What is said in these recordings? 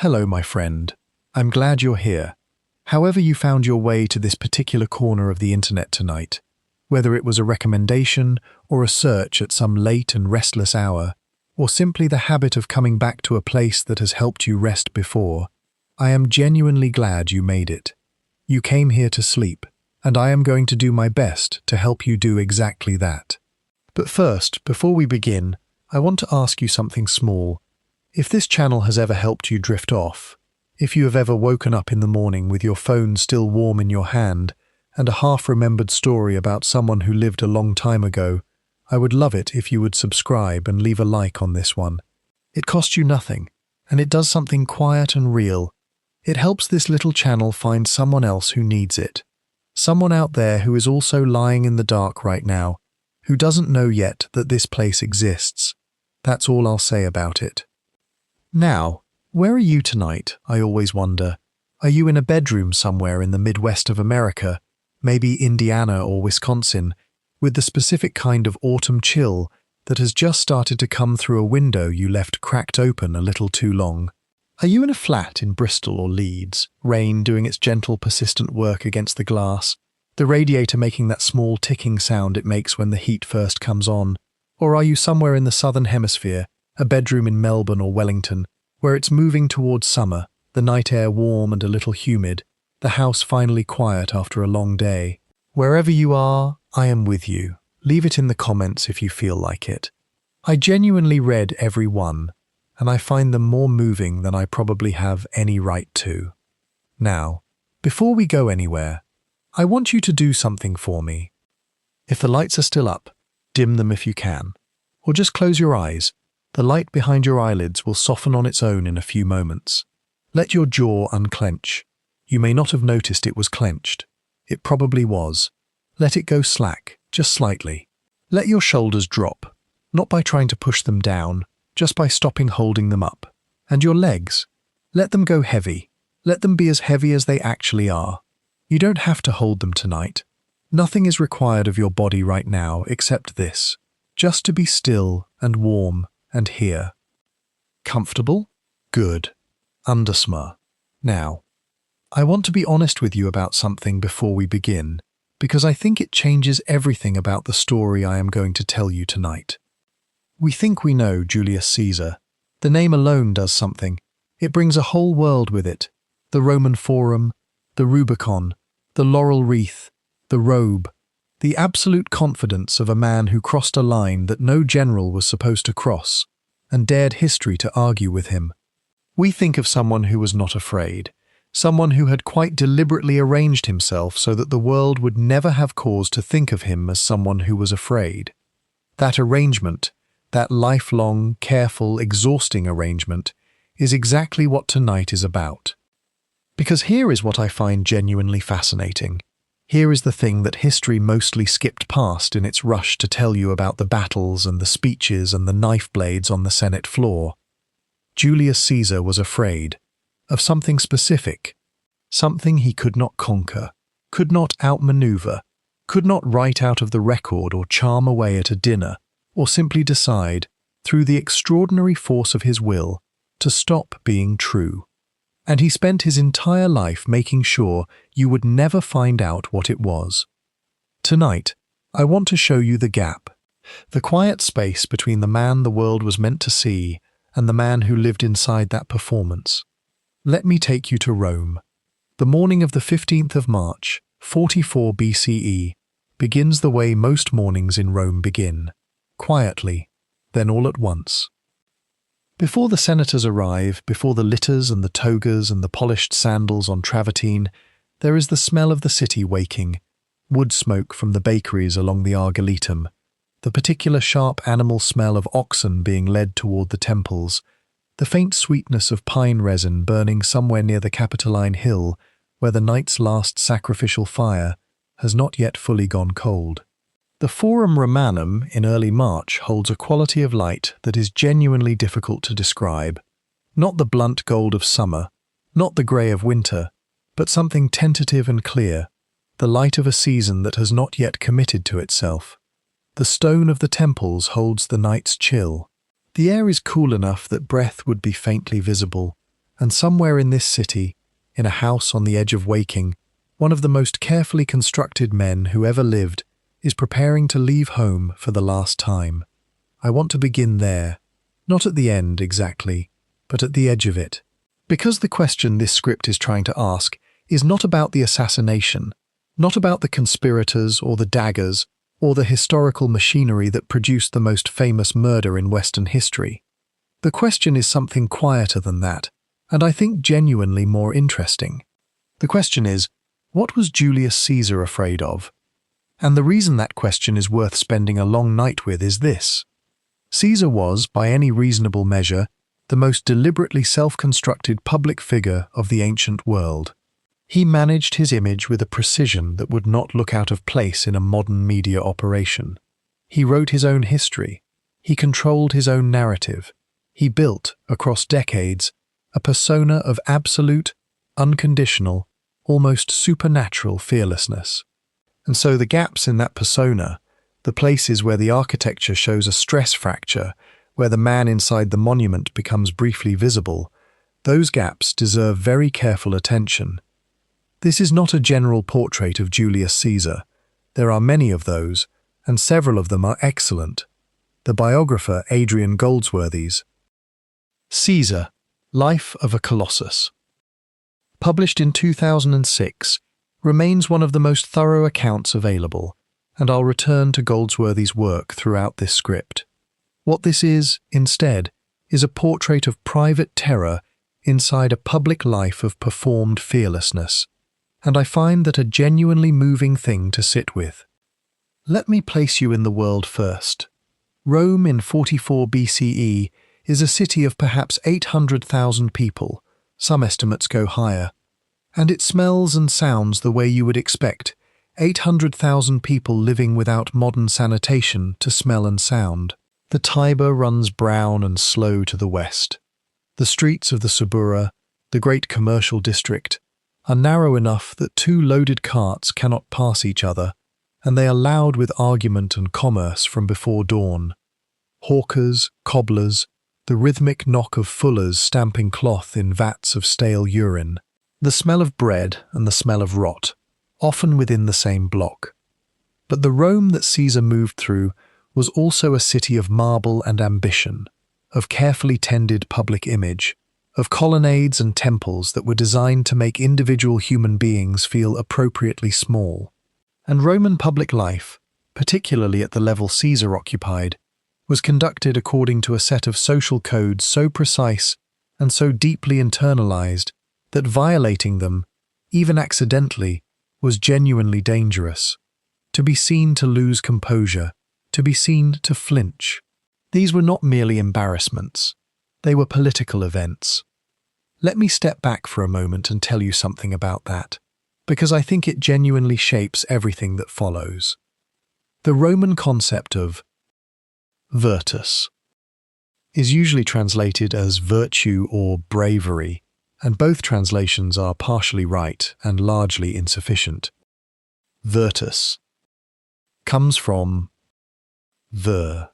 Hello, my friend. I'm glad you're here. However you found your way to this particular corner of the internet tonight, whether it was a recommendation or a search at some late and restless hour, or simply the habit of coming back to a place that has helped you rest before, I am genuinely glad you made it. You came here to sleep, and I am going to do my best to help you do exactly that. But first, before we begin, I want to ask you something small. If this channel has ever helped you drift off, if you have ever woken up in the morning with your phone still warm in your hand and a half-remembered story about someone who lived a long time ago, I would love it if you would subscribe and leave a like on this one. It costs you nothing, and it does something quiet and real. It helps this little channel find someone else who needs it. Someone out there who is also lying in the dark right now, who doesn't know yet that this place exists. That's all I'll say about it. Now, where are you tonight, I always wonder? Are you in a bedroom somewhere in the Midwest of America, maybe Indiana or Wisconsin, with the specific kind of autumn chill that has just started to come through a window you left cracked open a little too long? Are you in a flat in Bristol or Leeds, rain doing its gentle, persistent work against the glass, the radiator making that small ticking sound it makes when the heat first comes on? Or are you somewhere in the southern hemisphere, a bedroom in Melbourne or Wellington, where it's moving towards summer, the night air warm and a little humid, the house finally quiet after a long day? Wherever you are, I am with you. Leave it in the comments if you feel like it. I genuinely read every one, and I find them more moving than I probably have any right to. Now, before we go anywhere, I want you to do something for me. If the lights are still up, dim them if you can, or just close your eyes. The light behind your eyelids will soften on its own in a few moments. Let your jaw unclench. You may not have noticed it was clenched. It probably was. Let it go slack, just slightly. Let your shoulders drop, not by trying to push them down, just by stopping holding them up. And your legs, let them go heavy. Let them be as heavy as they actually are. You don't have to hold them tonight. Nothing is required of your body right now except this, just to be still and warm and here. Comfortable? Good. Undersmar. Now, I want to be honest with you about something before we begin, because I think it changes everything about the story I am going to tell you tonight. We think we know Julius Caesar. The name alone does something. It brings a whole world with it. The Roman Forum, the Rubicon, the laurel wreath, the robe, the absolute confidence of a man who crossed a line that no general was supposed to cross, and dared history to argue with him. We think of someone who was not afraid, someone who had quite deliberately arranged himself so that the world would never have cause to think of him as someone who was afraid. That arrangement, that lifelong, careful, exhausting arrangement, is exactly what tonight is about. Because here is what I find genuinely fascinating. Here is the thing that history mostly skipped past in its rush to tell you about the battles and the speeches and the knife blades on the Senate floor. Julius Caesar was afraid of something specific, something he could not conquer, could not outmaneuver, could not write out of the record or charm away at a dinner, or simply decide, through the extraordinary force of his will, to stop being true. And he spent his entire life making sure you would never find out what it was. Tonight, I want to show you the gap, the quiet space between the man the world was meant to see and the man who lived inside that performance. Let me take you to Rome. The morning of the 15th of March, 44 BCE, begins the way most mornings in Rome begin, quietly, then all at once. Before the senators arrive, before the litters and the togas and the polished sandals on travertine, there is the smell of the city waking, wood smoke from the bakeries along the Argiletum, the particular sharp animal smell of oxen being led toward the temples, the faint sweetness of pine resin burning somewhere near the Capitoline Hill, where the night's last sacrificial fire has not yet fully gone cold. The Forum Romanum in early March holds a quality of light that is genuinely difficult to describe. Not the blunt gold of summer, not the grey of winter, but something tentative and clear, the light of a season that has not yet committed to itself. The stone of the temples holds the night's chill. The air is cool enough that breath would be faintly visible, And somewhere in this city, in a house on the edge of waking, one of the most carefully constructed men who ever lived is preparing to leave home for the last time. I want to begin there, not at the end exactly, but at the edge of it. Because the question this script is trying to ask is not about the assassination, not about the conspirators or the daggers or the historical machinery that produced the most famous murder in Western history. The question is something quieter than that, and I think genuinely more interesting. The question is, what was Julius Caesar afraid of? And the reason that question is worth spending a long night with is this. Caesar was, by any reasonable measure, the most deliberately self-constructed public figure of the ancient world. He managed his image with a precision that would not look out of place in a modern media operation. He wrote his own history. He controlled his own narrative. He built, across decades, a persona of absolute, unconditional, almost supernatural fearlessness. And so the gaps in that persona, the places where the architecture shows a stress fracture, where the man inside the monument becomes briefly visible, those gaps deserve very careful attention. This is not a general portrait of Julius Caesar. There are many of those, and several of them are excellent. The biographer Adrian Goldsworthy's Caesar, Life of a Colossus, published in 2006, remains one of the most thorough accounts available, and I'll return to Goldsworthy's work throughout this script. What this is, instead, is a portrait of private terror inside a public life of performed fearlessness, and I find that a genuinely moving thing to sit with. Let me place you in the world first. Rome in 44 BCE is a city of perhaps 800,000 people, some estimates go higher, and it smells and sounds the way you would expect 800,000 people living without modern sanitation to smell and sound. The Tiber runs brown and slow to the west. The streets of the Suburra, the great commercial district, are narrow enough that two loaded carts cannot pass each other, and they are loud with argument and commerce from before dawn. Hawkers, cobblers, the rhythmic knock of fullers stamping cloth in vats of stale urine, the smell of bread and the smell of rot, often within the same block. But the Rome that Caesar moved through was also a city of marble and ambition, of carefully tended public image, of colonnades and temples that were designed to make individual human beings feel appropriately small. And Roman public life, particularly at the level Caesar occupied, was conducted according to a set of social codes so precise and so deeply internalized that violating them, even accidentally, was genuinely dangerous. To be seen to lose composure, to be seen to flinch. These were not merely embarrassments. They were political events. Let me step back for a moment and tell you something about that, because I think it genuinely shapes everything that follows. The Roman concept of virtus is usually translated as virtue or bravery, and both translations are partially right and largely insufficient. Virtus comes from vir,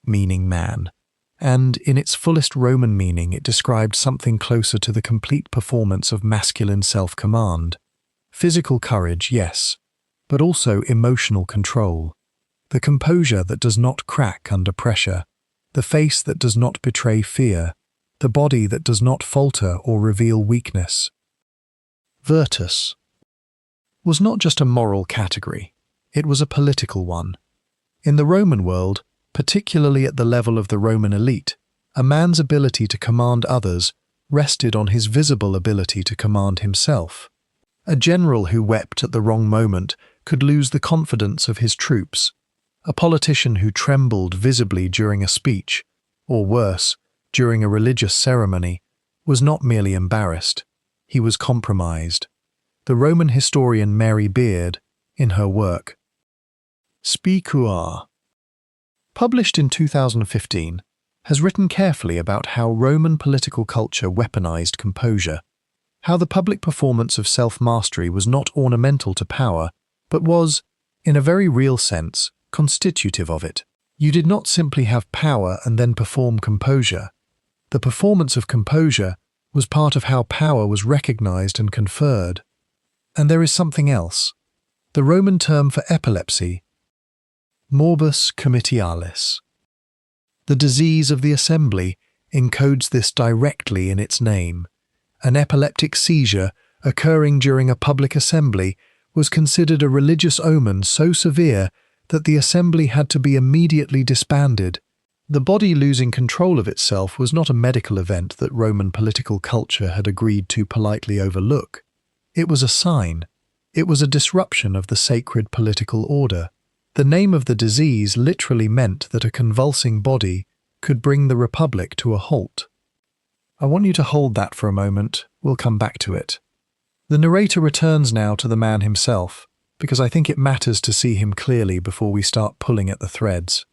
meaning man, and in its fullest Roman meaning it described something closer to the complete performance of masculine self-command. Physical courage, yes, but also emotional control. The composure that does not crack under pressure, the face that does not betray fear, the body that does not falter or reveal weakness. Virtus was not just a moral category, it was a political one. In the Roman world, particularly at the level of the Roman elite, a man's ability to command others rested on his visible ability to command himself. A general who wept at the wrong moment could lose the confidence of his troops. A politician who trembled visibly during a speech, or worse, during a religious ceremony, was not merely embarrassed, he was compromised. The Roman historian Mary Beard, in her work, Spicuar, published in 2015, has written carefully about how Roman political culture weaponized composure, how the public performance of self-mastery was not ornamental to power, but was, in a very real sense, constitutive of it. You did not simply have power and then perform composure. The performance of composure was part of how power was recognized and conferred. And there is something else. The Roman term for epilepsy, morbus comitialis. The disease of the assembly encodes this directly in its name. An epileptic seizure occurring during a public assembly was considered a religious omen so severe that the assembly had to be immediately disbanded. The body losing control of itself was not a medical event that Roman political culture had agreed to politely overlook. It was a sign. It was a disruption of the sacred political order. The name of the disease literally meant that a convulsing body could bring the republic to a halt. I want you to hold that for a moment. We'll come back to it. The narrator returns now to the man himself, because I think it matters to see him clearly before we start pulling at the threads.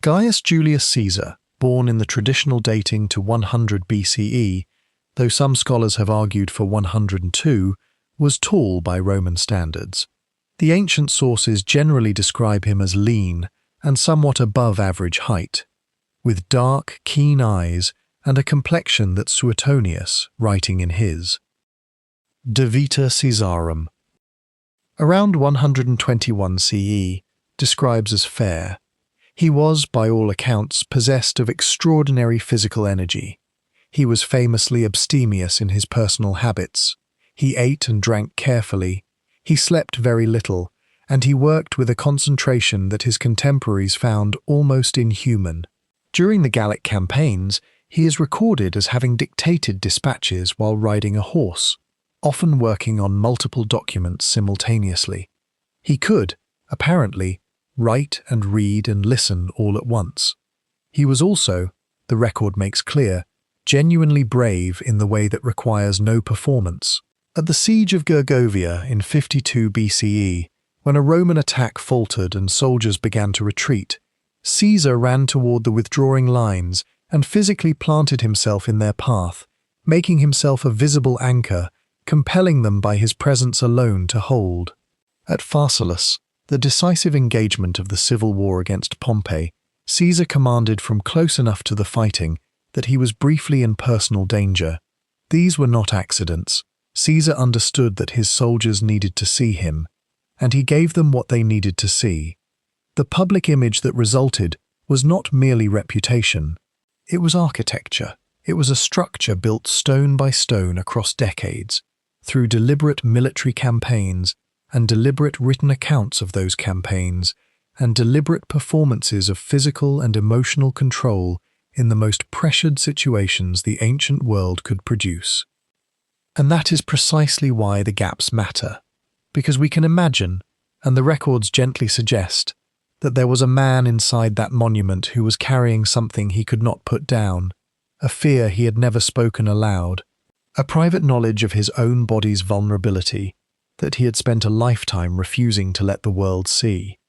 Gaius Julius Caesar, born in the traditional dating to 100 BCE, though some scholars have argued for 102, was tall by Roman standards. The ancient sources generally describe him as lean and somewhat above average height, with dark, keen eyes and a complexion that Suetonius, writing in his De Vita Caesarum, around 121 CE, describes as fair. He was, by all accounts, possessed of extraordinary physical energy. He was famously abstemious in his personal habits. He ate and drank carefully. He slept very little, and he worked with a concentration that his contemporaries found almost inhuman. During the Gallic campaigns, he is recorded as having dictated dispatches while riding a horse, often working on multiple documents simultaneously. He could, apparently, write and read and listen all at once. He was also, the record makes clear, genuinely brave in the way that requires no performance. At the siege of Gergovia in 52 BCE, when a Roman attack faltered and soldiers began to retreat, Caesar ran toward the withdrawing lines and physically planted himself in their path, making himself a visible anchor, compelling them by his presence alone to hold. At Pharsalus, the decisive engagement of the civil war against Pompey, Caesar commanded from close enough to the fighting that he was briefly in personal danger. These were not accidents. Caesar understood that his soldiers needed to see him, and he gave them what they needed to see. The public image that resulted was not merely reputation. It was architecture. It was a structure built stone by stone across decades, through deliberate military campaigns and deliberate written accounts of those campaigns, and deliberate performances of physical and emotional control in the most pressured situations the ancient world could produce. And that is precisely why the gaps matter, because we can imagine, and the records gently suggest, that there was a man inside that monument who was carrying something he could not put down, a fear he had never spoken aloud, a private knowledge of his own body's vulnerability that he had spent a lifetime refusing to let the world see,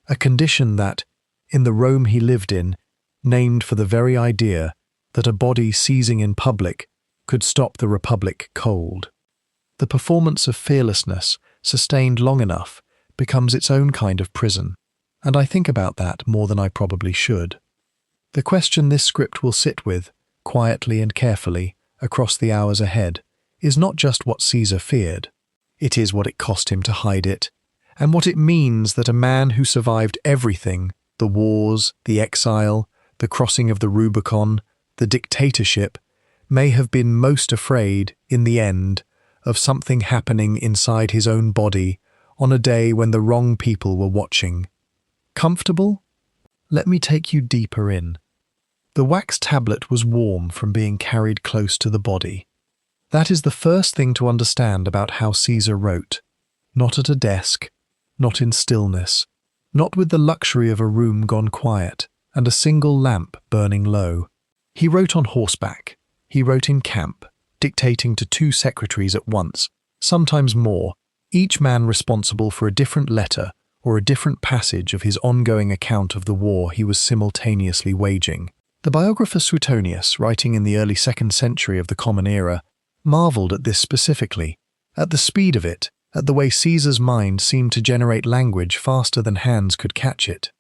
a condition that, in the Rome he lived in, named for the very idea that a body seizing in public could stop the republic cold. The performance of fearlessness, sustained long enough, becomes its own kind of prison, and I think about that more than I probably should. The question this script will sit with, quietly and carefully, across the hours ahead, is not just what Caesar feared. It is what it cost him to hide it, and what it means that a man who survived everything, the wars, the exile, the crossing of the Rubicon, the dictatorship, may have been most afraid, in the end, of something happening inside his own body on a day when the wrong people were watching. Comfortable? Let me take you deeper in. The wax tablet was warm from being carried close to the body. That is the first thing to understand about how Caesar wrote. Not at a desk, not in stillness, not with the luxury of a room gone quiet and a single lamp burning low. He wrote on horseback. He wrote in camp, dictating to 2 secretaries at once, sometimes more, each man responsible for a different letter or a different passage of his ongoing account of the war he was simultaneously waging. The biographer Suetonius, writing in the early 2nd century of the Common Era, marveled at this specifically, at the speed of it, at the way Caesar's mind seemed to generate language faster than hands could catch it.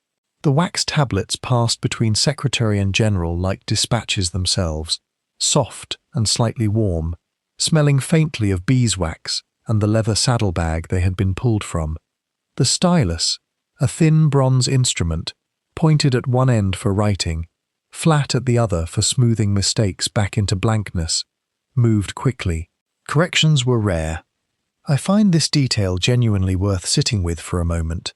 The wax tablets passed between secretary and general like dispatches themselves, soft and slightly warm, smelling faintly of beeswax and the leather saddlebag they had been pulled from. The stylus, a thin bronze instrument, pointed at one end for writing, flat at the other for smoothing mistakes back into blankness, moved quickly. Corrections were rare. I find this detail genuinely worth sitting with for a moment.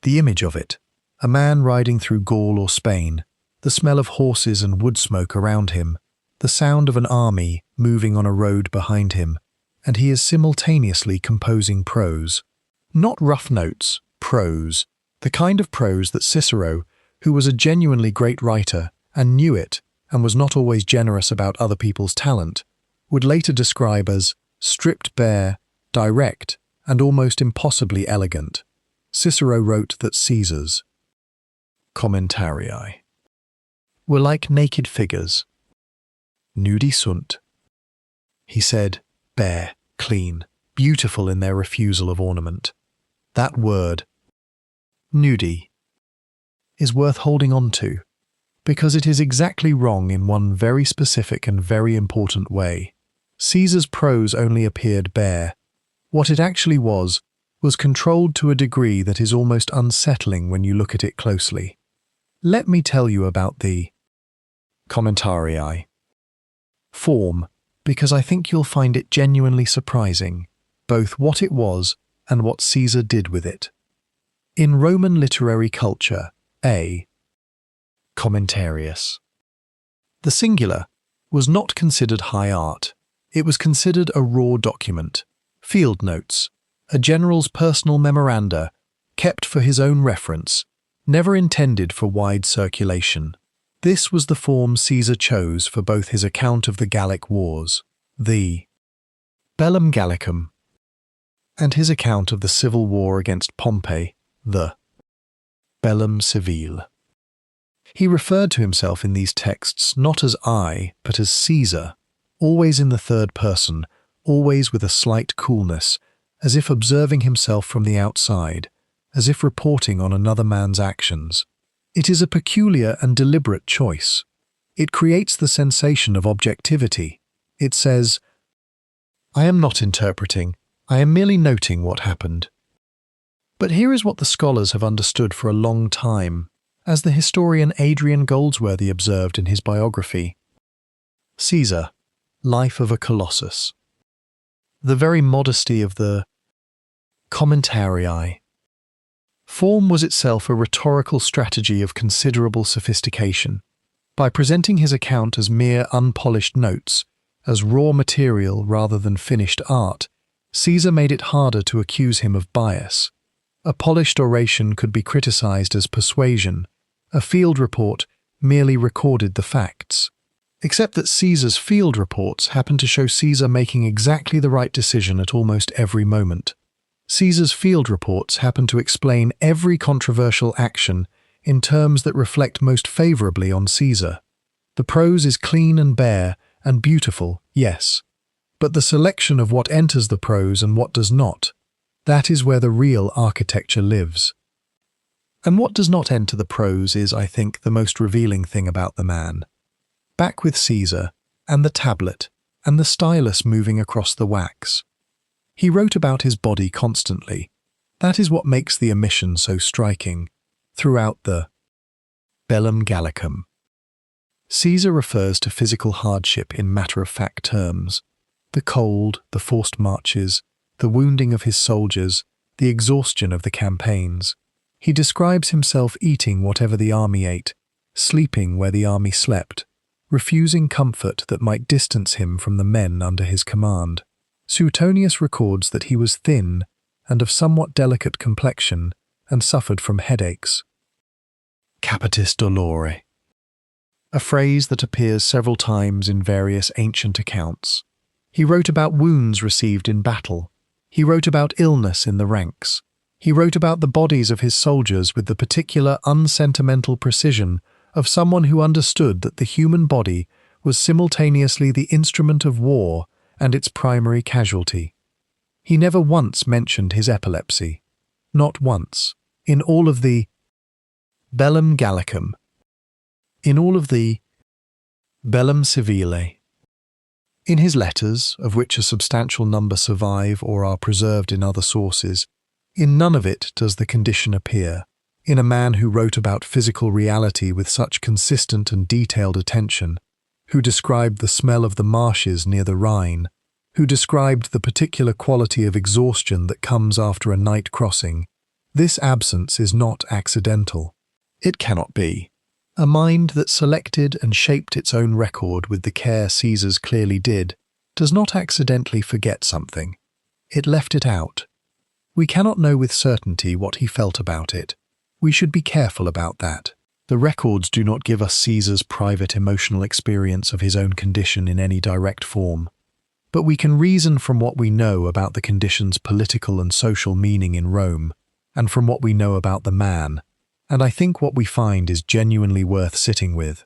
The image of it, a man riding through Gaul or Spain, the smell of horses and wood smoke around him, the sound of an army moving on a road behind him, and he is simultaneously composing prose. Not rough notes, prose, the kind of prose that Cicero, who was a genuinely great writer and knew it and was not always generous about other people's talent, would later describe as stripped bare, direct, and almost impossibly elegant. Cicero wrote that Caesar's commentarii were like naked figures. Nudi sunt. He said, bare, clean, beautiful in their refusal of ornament. That word, nudi, is worth holding on to, because it is exactly wrong in one very specific and very important way. Caesar's prose only appeared bare. What it actually was controlled to a degree that is almost unsettling when you look at it closely. Let me tell you about the commentarii form, because I think you'll find it genuinely surprising, both what it was and what Caesar did with it. In Roman literary culture, a commentarius, the singular, was not considered high art. It was considered a raw document, field notes, a general's personal memoranda, kept for his own reference, never intended for wide circulation. This was the form Caesar chose for both his account of the Gallic Wars, the Bellum Gallicum, and his account of the civil war against Pompey, the Bellum Civile. He referred to himself in these texts not as I, but as Caesar, always in the third person, always with a slight coolness, as if observing himself from the outside, as if reporting on another man's actions. It is a peculiar and deliberate choice. It creates the sensation of objectivity. It says, I am not interpreting, I am merely noting what happened. But here is what the scholars have understood for a long time, as the historian Adrian Goldsworthy observed in his biography. Caesar, Life of a Colossus. The very modesty of the commentarii form was itself a rhetorical strategy of considerable sophistication. By presenting his account as mere unpolished notes, as raw material rather than finished art, Caesar made it harder to accuse him of bias. A polished oration could be criticized as persuasion. A field report merely recorded the facts. Except that Caesar's field reports happened to show Caesar making exactly the right decision at almost every moment. Caesar's field reports happen to explain every controversial action in terms that reflect most favorably on Caesar. The prose is clean and bare and beautiful, yes, but the selection of what enters the prose and what does not, that is where the real architecture lives. And what does not enter the prose is, I think, the most revealing thing about the man. Back with Caesar, and the tablet, and the stylus moving across the wax. He wrote about his body constantly. That is what makes the omission so striking. Throughout the Bellum Gallicum, Caesar refers to physical hardship in matter-of-fact terms. The cold, the forced marches, the wounding of his soldiers, the exhaustion of the campaigns. He describes himself eating whatever the army ate, sleeping where the army slept, refusing comfort that might distance him from the men under his command. Suetonius records that he was thin and of somewhat delicate complexion and suffered from headaches. Capitis dolore, a phrase that appears several times in various ancient accounts. He wrote about wounds received in battle. He wrote about illness in the ranks. He wrote about the bodies of his soldiers with the particular unsentimental precision of someone who understood that the human body was simultaneously the instrument of war and its primary casualty. He never once mentioned his epilepsy. Not once. In all of the Bellum Gallicum. In all of the Bellum Civile. In his letters, of which a substantial number survive or are preserved in other sources, in none of it does the condition appear. In a man who wrote about physical reality with such consistent and detailed attention, who described the smell of the marshes near the Rhine, who described the particular quality of exhaustion that comes after a night crossing, this absence is not accidental. It cannot be. A mind that selected and shaped its own record with the care Caesar's clearly did does not accidentally forget something. It left it out. We cannot know with certainty what he felt about it. We should be careful about that. The records do not give us Caesar's private emotional experience of his own condition in any direct form, but we can reason from what we know about the condition's political and social meaning in Rome, and from what we know about the man, and I think what we find is genuinely worth sitting with.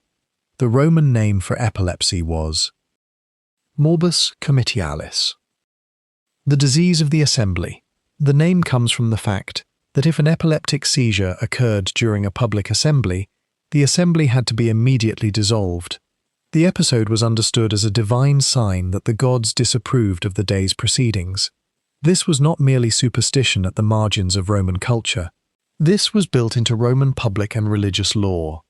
The Roman name for epilepsy was morbus comitialis, the disease of the assembly. The name comes from the fact that if an epileptic seizure occurred during a public assembly, the assembly had to be immediately dissolved. The episode was understood as a divine sign that the gods disapproved of the day's proceedings. This was not merely superstition at the margins of Roman culture. This was built into Roman public and religious law.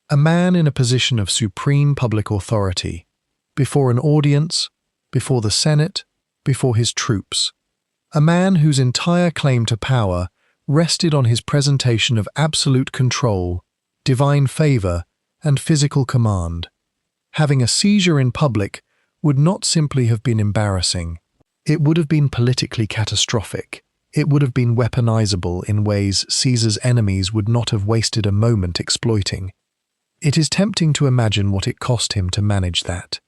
A man in a position of supreme public authority, before an audience, before the Senate, before his troops. A man whose entire claim to power rested on his presentation of absolute control, divine favor, and physical command. Having a seizure in public would not simply have been embarrassing. It would have been politically catastrophic. It would have been weaponizable in ways Caesar's enemies would not have wasted a moment exploiting. It is tempting to imagine what it cost him to manage that.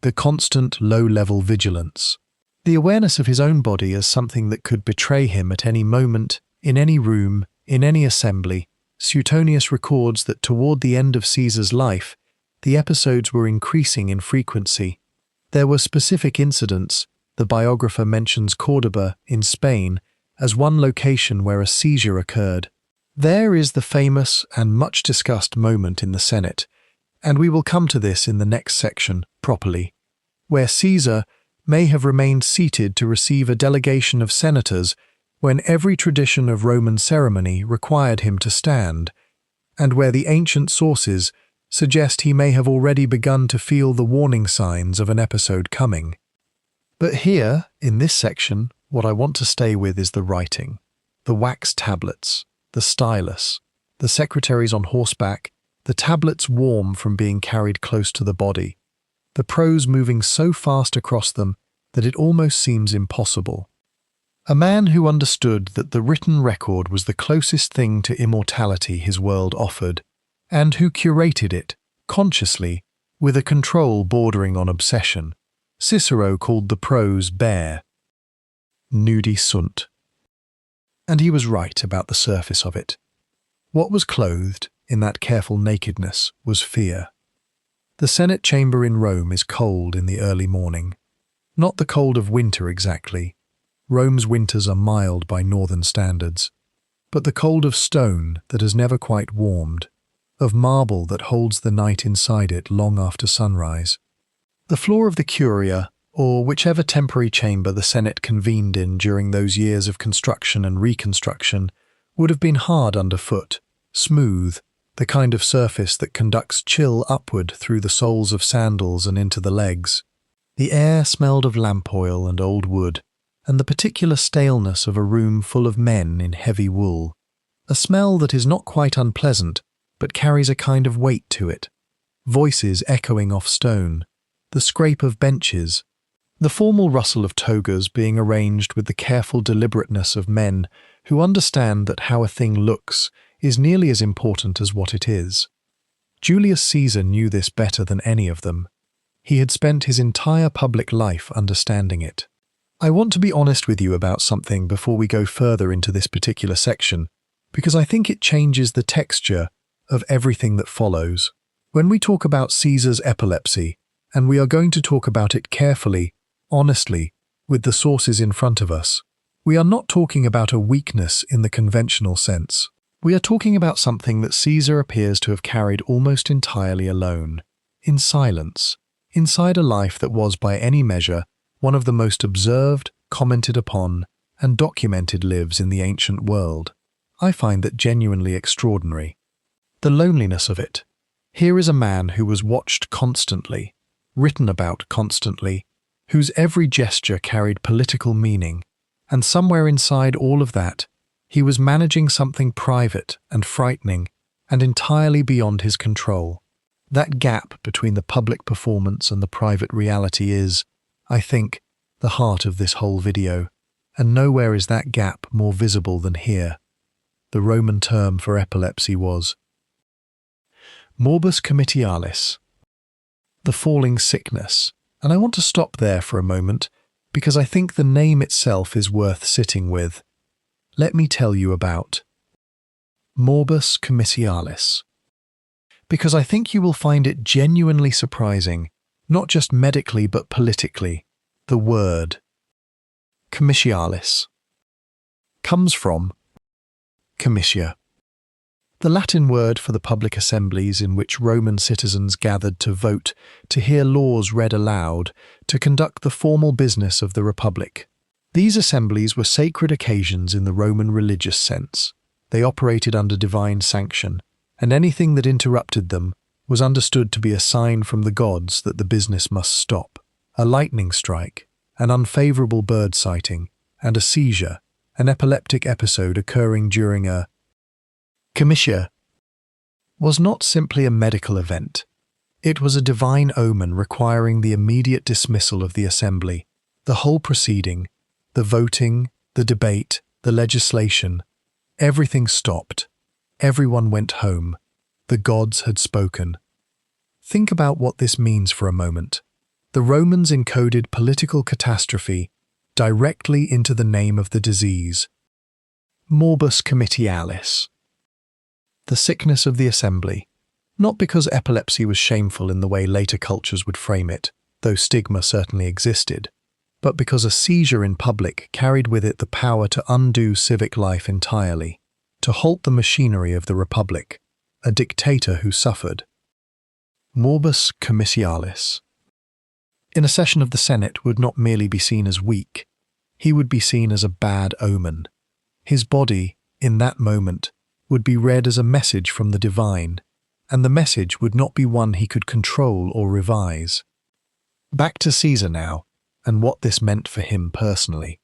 The constant low-level vigilance. The awareness of his own body as something that could betray him at any moment, in any room, in any assembly. Suetonius records that toward the end of Caesar's life, the episodes were increasing in frequency. There were specific incidents. The biographer mentions Cordoba, in Spain, as one location where a seizure occurred. There is the famous and much discussed moment in the Senate, and we will come to this in the next section properly, where Caesar may have remained seated to receive a delegation of senators when every tradition of Roman ceremony required him to stand, and where the ancient sources suggest he may have already begun to feel the warning signs of an episode coming. But here, in this section, what I want to stay with is the writing, the wax tablets, the stylus, the secretaries on horseback, the tablets warm from being carried close to the body, the prose moving so fast across them that it almost seems impossible. A man who understood that the written record was the closest thing to immortality his world offered, and who curated it, consciously, with a control bordering on obsession. Cicero called the prose bare, nudi sunt. And he was right about the surface of it. What was clothed in that careful nakedness was fear. The Senate chamber in Rome is cold in the early morning. Not the cold of winter exactly. Rome's winters are mild by northern standards. But the cold of stone that has never quite warmed, of marble that holds the night inside it long after sunrise. The floor of the Curia, or whichever temporary chamber the Senate convened in during those years of construction and reconstruction, would have been hard underfoot, smooth, the kind of surface that conducts chill upward through the soles of sandals and into the legs. The air smelled of lamp oil and old wood, and the particular staleness of a room full of men in heavy wool, a smell that is not quite unpleasant, but carries a kind of weight to it. Voices echoing off stone, the scrape of benches, the formal rustle of togas being arranged with the careful deliberateness of men who understand that how a thing looks is nearly as important as what it is. Julius Caesar knew this better than any of them. He had spent his entire public life understanding it. I want to be honest with you about something before we go further into this particular section, because I think it changes the texture of everything that follows. When we talk about Caesar's epilepsy, and we are going to talk about it carefully, honestly, with the sources in front of us, we are not talking about a weakness in the conventional sense. We are talking about something that Caesar appears to have carried almost entirely alone, in silence, inside a life that was, by any measure, one of the most observed, commented upon, and documented lives in the ancient world. I find that genuinely extraordinary. The loneliness of it. Here is a man who was watched constantly, written about constantly, whose every gesture carried political meaning, and somewhere inside all of that, he was managing something private and frightening and entirely beyond his control. That gap between the public performance and the private reality is, I think, the heart of this whole video, and nowhere is that gap more visible than here. The Roman term for epilepsy was morbus comitialis, the falling sickness, and I want to stop there for a moment because I think the name itself is worth sitting with. Let me tell you about morbus comitialis, because I think you will find it genuinely surprising, not just medically but politically. The word comitialis comes from comitia, the Latin word for the public assemblies in which Roman citizens gathered to vote, to hear laws read aloud, to conduct the formal business of the Republic. These assemblies were sacred occasions in the Roman religious sense. They operated under divine sanction, and anything that interrupted them was understood to be a sign from the gods that the business must stop. A lightning strike, an unfavorable bird sighting, and a seizure, an epileptic episode occurring during a comitia, was not simply a medical event. It was a divine omen requiring the immediate dismissal of the assembly. The whole proceeding, the voting, the debate, the legislation, everything stopped. Everyone went home. The gods had spoken. Think about what this means for a moment. The Romans encoded political catastrophe directly into the name of the disease. Morbus comitialis, the sickness of the assembly. Not because epilepsy was shameful in the way later cultures would frame it, though stigma certainly existed, but because a seizure in public carried with it the power to undo civic life entirely, to halt the machinery of the Republic, a dictator who suffered. Morbus comitialis. In a session of the Senate would not merely be seen as weak, he would be seen as a bad omen. His body, in that moment, would be read as a message from the divine, and the message would not be one he could control or revise. Back to Caesar now, and what this meant for him personally.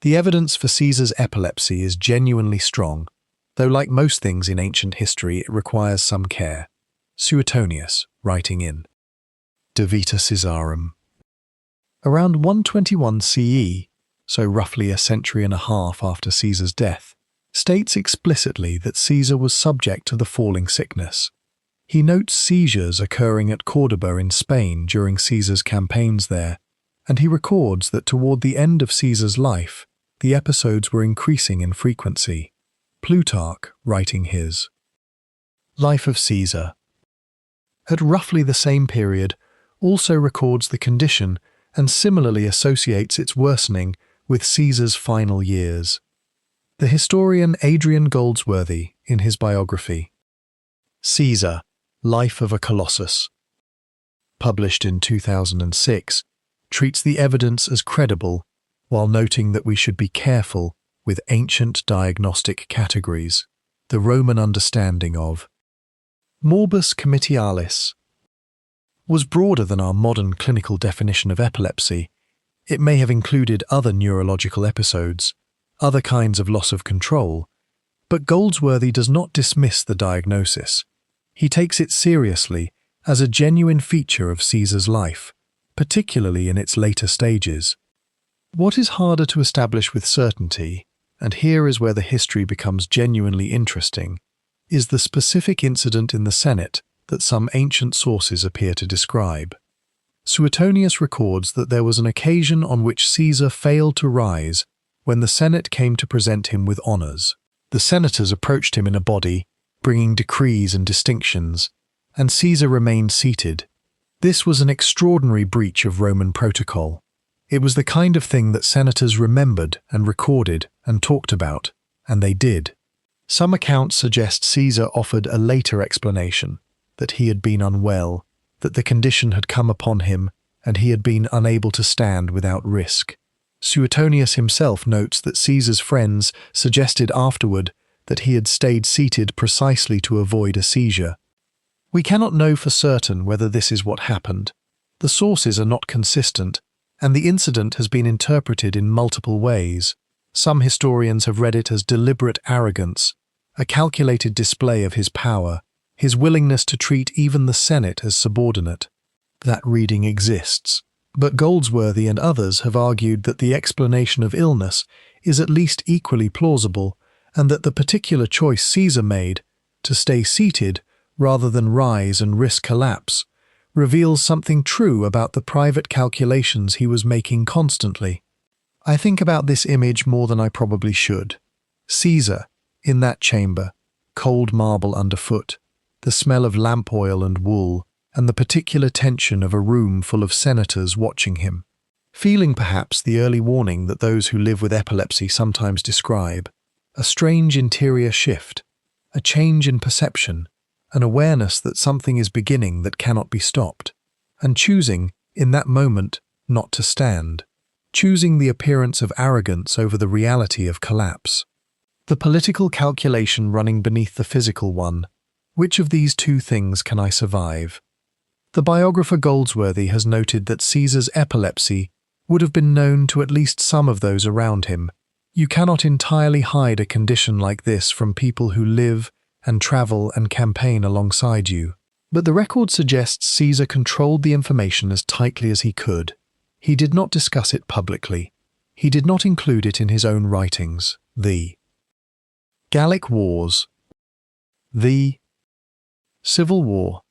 The evidence for Caesar's epilepsy is genuinely strong, though like most things in ancient history it requires some care. Suetonius, writing in De Vita Caesarum, around 121 CE, so roughly a century and a half after Caesar's death, states explicitly that Caesar was subject to the falling sickness. He notes seizures occurring at Cordoba in Spain during Caesar's campaigns there, and he records that toward the end of Caesar's life, the episodes were increasing in frequency. Plutarch, writing his Life of Caesar, at roughly the same period, also records the condition and similarly associates its worsening with Caesar's final years. The historian Adrian Goldsworthy, in his biography, Caesar, Life of a Colossus, published in 2006, treats the evidence as credible, while noting that we should be careful with ancient diagnostic categories. The Roman understanding of morbus comitialis was broader than our modern clinical definition of epilepsy. It may have included other neurological episodes, other kinds of loss of control, but Goldsworthy does not dismiss the diagnosis. He takes it seriously as a genuine feature of Caesar's life, particularly in its later stages. What is harder to establish with certainty, and here is where the history becomes genuinely interesting, is the specific incident in the Senate that some ancient sources appear to describe. Suetonius records that there was an occasion on which Caesar failed to rise when the Senate came to present him with honours. The senators approached him in a body, bringing decrees and distinctions, and Caesar remained seated. This was an extraordinary breach of Roman protocol. It was the kind of thing that senators remembered and recorded and talked about, and they did. Some accounts suggest Caesar offered a later explanation, that he had been unwell, that the condition had come upon him and he had been unable to stand without risk. Suetonius himself notes that Caesar's friends suggested afterward that he had stayed seated precisely to avoid a seizure. We cannot know for certain whether this is what happened. The sources are not consistent, and the incident has been interpreted in multiple ways. Some historians have read it as deliberate arrogance, a calculated display of his power, his willingness to treat even the Senate as subordinate. That reading exists, but Goldsworthy and others have argued that the explanation of illness is at least equally plausible, and that the particular choice Caesar made, to stay seated rather than rise and risk collapse, reveals something true about the private calculations he was making constantly. I think about this image more than I probably should. Caesar, in that chamber, cold marble underfoot, the smell of lamp oil and wool, and the particular tension of a room full of senators watching him. Feeling perhaps the early warning that those who live with epilepsy sometimes describe, a strange interior shift, a change in perception, an awareness that something is beginning that cannot be stopped, and choosing, in that moment, not to stand, choosing the appearance of arrogance over the reality of collapse. The political calculation running beneath the physical one, which of these two things can I survive? The biographer Goldsworthy has noted that Caesar's epilepsy would have been known to at least some of those around him. You cannot entirely hide a condition like this from people who live and travel and campaign alongside you. But the record suggests Caesar controlled the information as tightly as he could. He did not discuss it publicly. He did not include it in his own writings. The Gallic Wars. The Civil War.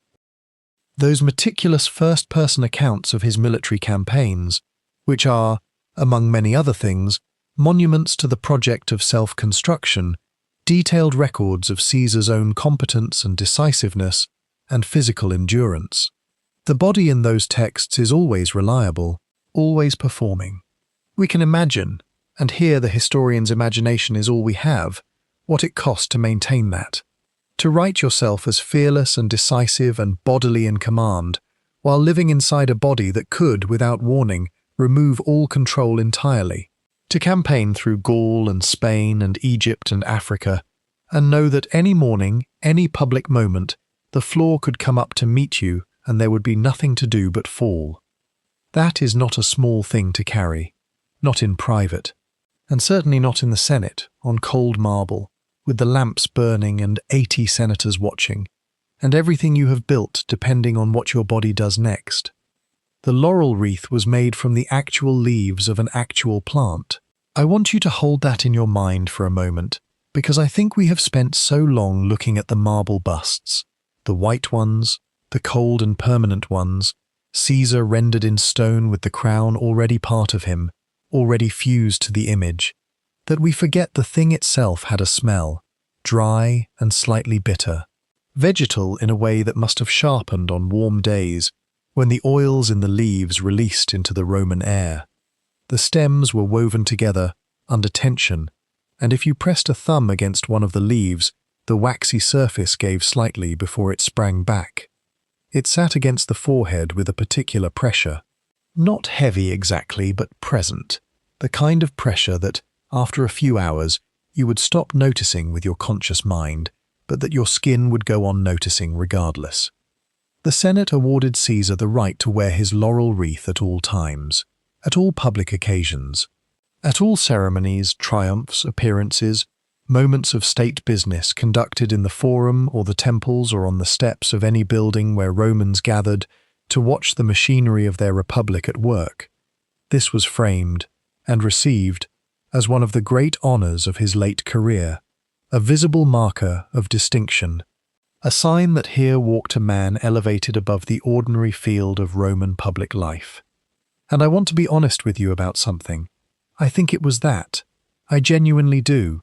Those meticulous first-person accounts of his military campaigns, which are, among many other things, monuments to the project of self-construction, detailed records of Caesar's own competence and decisiveness and physical endurance. The body in those texts is always reliable, always performing. We can imagine, and here the historian's imagination is all we have, what it cost to maintain that. To write yourself as fearless and decisive and bodily in command, while living inside a body that could, without warning, remove all control entirely. To campaign through Gaul and Spain and Egypt and Africa, and know that any morning, any public moment, the floor could come up to meet you and there would be nothing to do but fall. That is not a small thing to carry, not in private, and certainly not in the Senate, on cold marble, with the lamps burning and 80 senators watching, and everything you have built depending on what your body does next. The laurel wreath was made from the actual leaves of an actual plant. I want you to hold that in your mind for a moment, because I think we have spent so long looking at the marble busts, the white ones, the cold and permanent ones, Caesar rendered in stone with the crown already part of him, already fused to the image, that we forget the thing itself had a smell, dry and slightly bitter, vegetal in a way that must have sharpened on warm days, when the oils in the leaves released into the Roman air. The stems were woven together, under tension, and if you pressed a thumb against one of the leaves, the waxy surface gave slightly before it sprang back. It sat against the forehead with a particular pressure. Not heavy exactly, but present. The kind of pressure that, after a few hours, you would stop noticing with your conscious mind, but that your skin would go on noticing regardless. The Senate awarded Caesar the right to wear his laurel wreath at all times, at all public occasions, at all ceremonies, triumphs, appearances, moments of state business conducted in the forum or the temples or on the steps of any building where Romans gathered to watch the machinery of their republic at work. This was framed and received as one of the great honors of his late career, a visible marker of distinction, a sign that here walked a man elevated above the ordinary field of Roman public life. And I want to be honest with you about something. I think it was that. I genuinely do.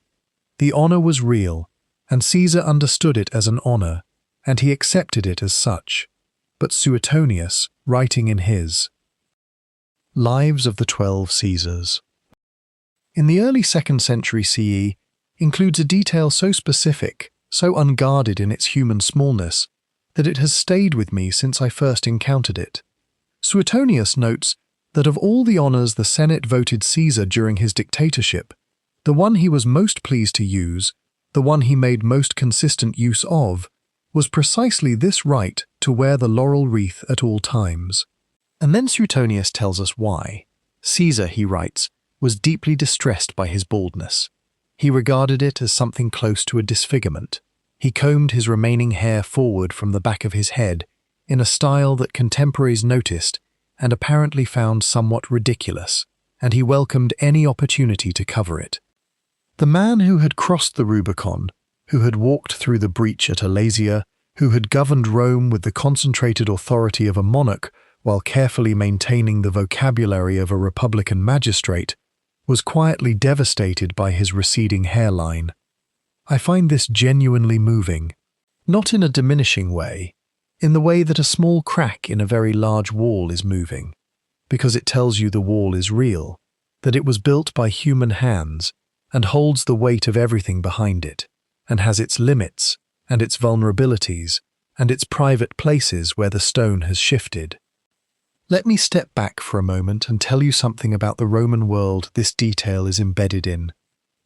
The honor was real, and Caesar understood it as an honor, and he accepted it as such. But Suetonius, writing in his Lives of the 12 Caesars, in the early 2nd century CE, includes a detail so specific, so unguarded in its human smallness, that it has stayed with me since I first encountered it. Suetonius notes that of all the honors the Senate voted Caesar during his dictatorship, the one he was most pleased to use, the one he made most consistent use of, was precisely this right to wear the laurel wreath at all times. And then Suetonius tells us why. Caesar, he writes, was deeply distressed by his baldness. He regarded it as something close to a disfigurement. He combed his remaining hair forward from the back of his head in a style that contemporaries noticed and apparently found somewhat ridiculous, and he welcomed any opportunity to cover it. The man who had crossed the Rubicon, who had walked through the breach at Alesia, who had governed Rome with the concentrated authority of a monarch while carefully maintaining the vocabulary of a republican magistrate, was quietly devastated by his receding hairline. I find this genuinely moving, not in a diminishing way, in the way that a small crack in a very large wall is moving, because it tells you the wall is real, that it was built by human hands and holds the weight of everything behind it, and has its limits, and its vulnerabilities, and its private places where the stone has shifted. Let me step back for a moment and tell you something about the Roman world this detail is embedded in,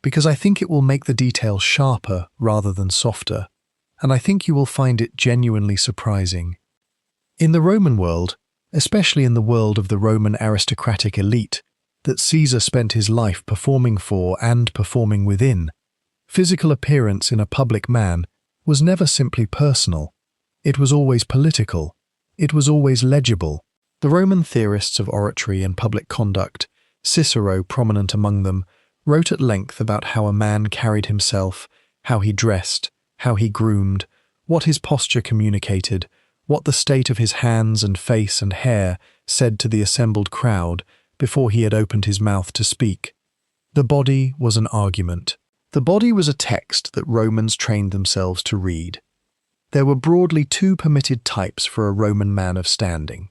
because I think it will make the detail sharper rather than softer, and I think you will find it genuinely surprising. In the Roman world, especially in the world of the Roman aristocratic elite that Caesar spent his life performing for and performing within, physical appearance in a public man was never simply personal. It was always political. It was always legible. The Roman theorists of oratory and public conduct, Cicero prominent among them, wrote at length about how a man carried himself, how he dressed, how he groomed, what his posture communicated, what the state of his hands and face and hair said to the assembled crowd before he had opened his mouth to speak. The body was an argument. The body was a text that Romans trained themselves to read. There were broadly two permitted types for a Roman man of standing.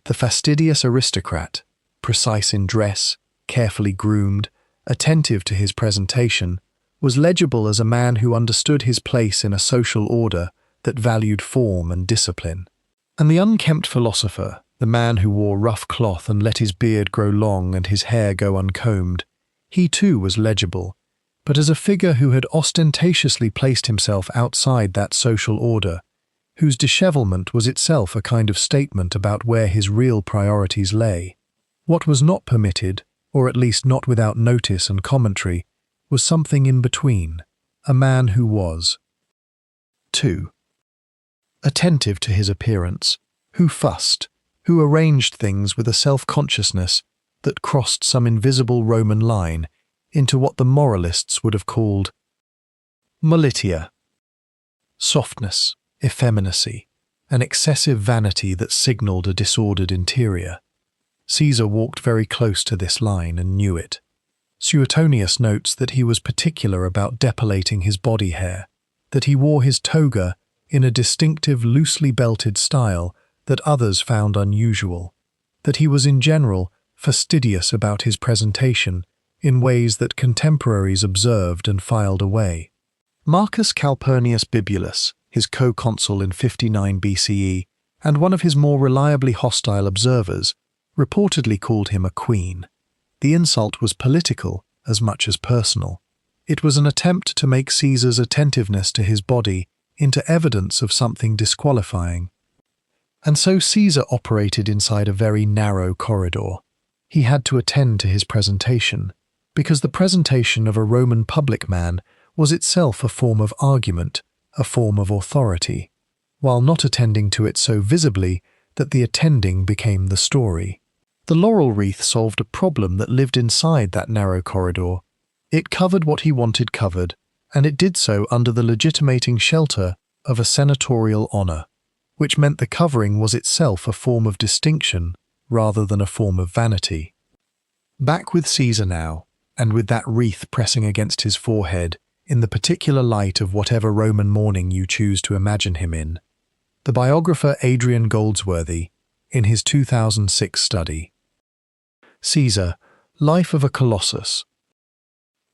The fastidious aristocrat, precise in dress, carefully groomed, attentive to his presentation, was legible as a man who understood his place in a social order that valued form and discipline. And the unkempt philosopher, the man who wore rough cloth and let his beard grow long and his hair go uncombed, he too was legible, but as a figure who had ostentatiously placed himself outside that social order, whose dishevelment was itself a kind of statement about where his real priorities lay. What was not permitted, or at least not without notice and commentary, was something in between, a man who was. 2. Attentive to his appearance, who fussed, who arranged things with a self-consciousness that crossed some invisible Roman line into what the moralists would have called molitia. Softness, effeminacy, an excessive vanity that signalled a disordered interior. Caesar walked very close to this line and knew it. Suetonius notes that he was particular about depilating his body hair, that he wore his toga in a distinctive loosely belted style that others found unusual, that he was in general fastidious about his presentation in ways that contemporaries observed and filed away. Marcus Calpurnius Bibulus, his co-consul in 59 BCE, and one of his more reliably hostile observers, reportedly called him a queen. The insult was political as much as personal. It was an attempt to make Caesar's attentiveness to his body into evidence of something disqualifying. And so Caesar operated inside a very narrow corridor. He had to attend to his presentation, because the presentation of a Roman public man was itself a form of argument, a form of authority, while not attending to it so visibly that the attending became the story. The laurel wreath solved a problem that lived inside that narrow corridor. It covered what he wanted covered, and it did so under the legitimating shelter of a senatorial honor, which meant the covering was itself a form of distinction rather than a form of vanity. Back with Caesar now, and with that wreath pressing against his forehead, in the particular light of whatever Roman morning you choose to imagine him in, the biographer Adrian Goldsworthy, in his 2006 study, Caesar, Life of a Colossus,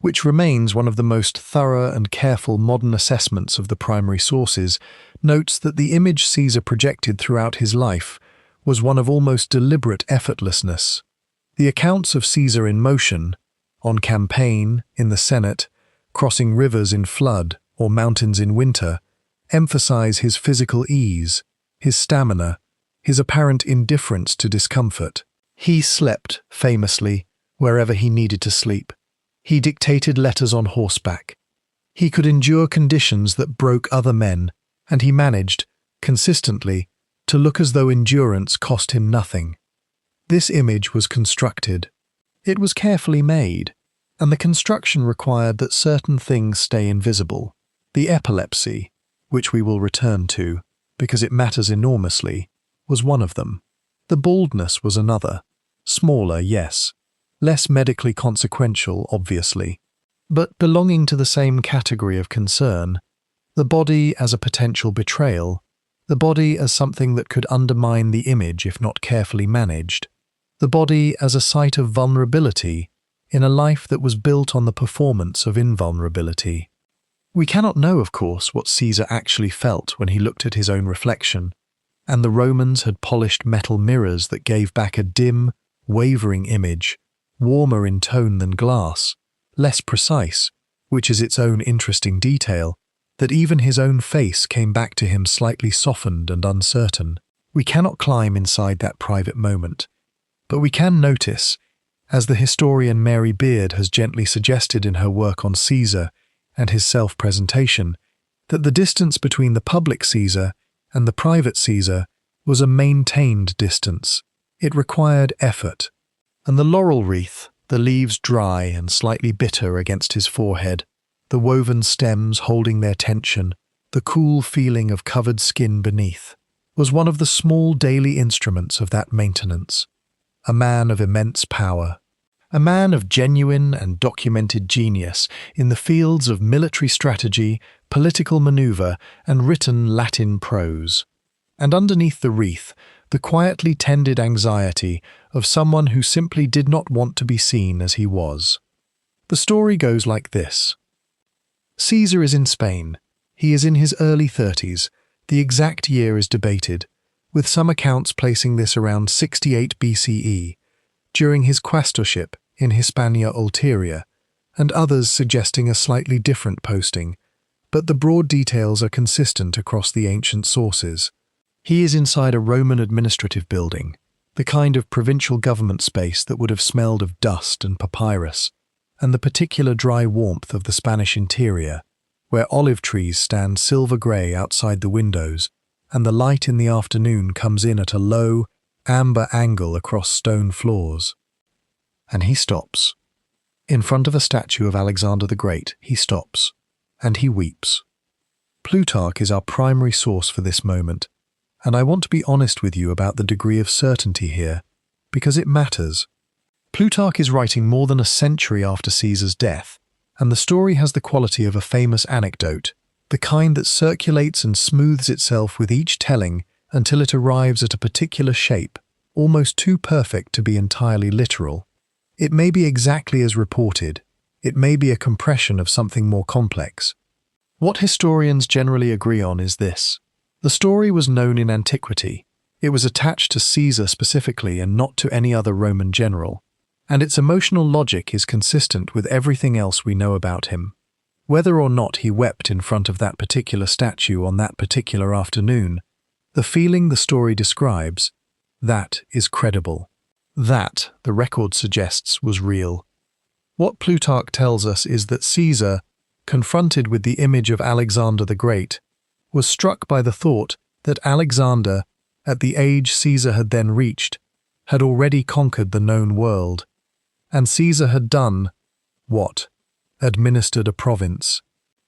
which remains one of the most thorough and careful modern assessments of the primary sources, notes that the image Caesar projected throughout his life was one of almost deliberate effortlessness. The accounts of Caesar in motion, on campaign, in the Senate, crossing rivers in flood or mountains in winter, emphasize his physical ease, his stamina, his apparent indifference to discomfort. He slept, famously, wherever he needed to sleep. He dictated letters on horseback. He could endure conditions that broke other men, and he managed, consistently, to look as though endurance cost him nothing. This image was constructed. It was carefully made, and the construction required that certain things stay invisible. The epilepsy, which we will return to, because it matters enormously, was one of them. The baldness was another. Smaller, yes. Less medically consequential, obviously, but belonging to the same category of concern. The body as a potential betrayal, the body as something that could undermine the image if not carefully managed, the body as a site of vulnerability in a life that was built on the performance of invulnerability. We cannot know, of course, what Caesar actually felt when he looked at his own reflection, and the Romans had polished metal mirrors that gave back a dim, wavering image, warmer in tone than glass, less precise, which is its own interesting detail, that even his own face came back to him slightly softened and uncertain. We cannot climb inside that private moment, but we can notice, as the historian Mary Beard has gently suggested in her work on Caesar and his self-presentation, that the distance between the public Caesar and the private Caesar was a maintained distance. It required effort. And the laurel wreath, the leaves dry and slightly bitter against his forehead, the woven stems holding their tension, the cool feeling of covered skin beneath, was one of the small daily instruments of that maintenance. A man of immense power, a man of genuine and documented genius in the fields of military strategy, political maneuver, and written Latin prose. And underneath the wreath, the quietly tended anxiety of someone who simply did not want to be seen as he was. The story goes like this. Caesar is in Spain. He is in his early 30s. The exact year is debated, with some accounts placing this around 68 BCE, during his quaestorship in Hispania Ulterior, and others suggesting a slightly different posting, but the broad details are consistent across the ancient sources. He is inside a Roman administrative building, the kind of provincial government space that would have smelled of dust and papyrus, and the particular dry warmth of the Spanish interior, where olive trees stand silver-grey outside the windows, and the light in the afternoon comes in at a low, amber angle across stone floors. And he stops. In front of a statue of Alexander the Great, he stops, and he weeps. Plutarch is our primary source for this moment, and I want to be honest with you about the degree of certainty here, because it matters. Plutarch is writing more than a century after Caesar's death, and the story has the quality of a famous anecdote, the kind that circulates and smooths itself with each telling until it arrives at a particular shape, almost too perfect to be entirely literal. It may be exactly as reported, it may be a compression of something more complex. What historians generally agree on is this. The story was known in antiquity. It was attached to Caesar specifically and not to any other Roman general, and its emotional logic is consistent with everything else we know about him. Whether or not he wept in front of that particular statue on that particular afternoon, the feeling the story describes, that is credible. That, the record suggests, was real. What Plutarch tells us is that Caesar, confronted with the image of Alexander the Great, was struck by the thought that Alexander, at the age Caesar had then reached, had already conquered the known world, and Caesar had done, what? Administered a province,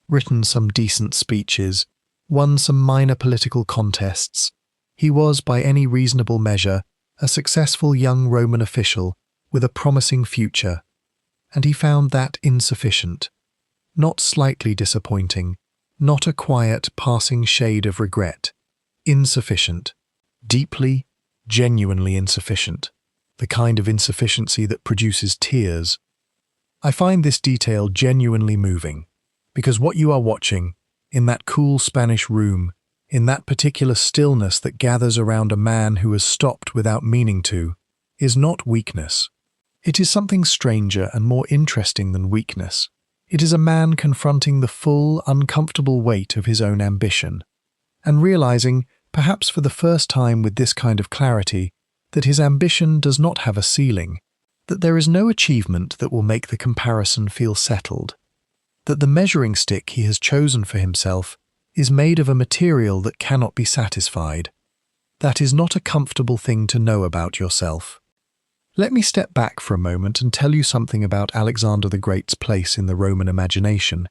written some decent speeches, won some minor political contests. He was, by any reasonable measure, a successful young Roman official with a promising future, and he found that insufficient. Not slightly disappointing, not a quiet, passing shade of regret. Insufficient. Deeply, genuinely insufficient. The kind of insufficiency that produces tears. I find this detail genuinely moving, because what you are watching, in that cool Spanish room, in that particular stillness that gathers around a man who has stopped without meaning to, is not weakness. It is something stranger and more interesting than weakness. It is a man confronting the full, uncomfortable weight of his own ambition, and realizing, perhaps for the first time with this kind of clarity, that his ambition does not have a ceiling, that there is no achievement that will make the comparison feel settled, that the measuring stick he has chosen for himself is made of a material that cannot be satisfied. That is not a comfortable thing to know about yourself. Let me step back for a moment and tell you something about Alexander the Great's place in the Roman imagination,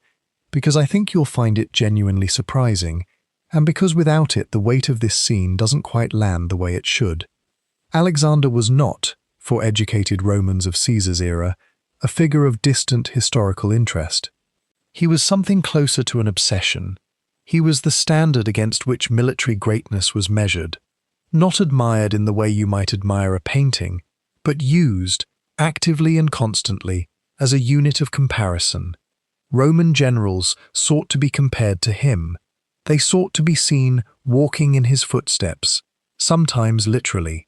because I think you'll find it genuinely surprising, and because without it the weight of this scene doesn't quite land the way it should. Alexander was not, for educated Romans of Caesar's era, a figure of distant historical interest. He was something closer to an obsession. He was the standard against which military greatness was measured, not admired in the way you might admire a painting, but used, actively and constantly, as a unit of comparison. Roman generals sought to be compared to him. They sought to be seen walking in his footsteps, sometimes literally.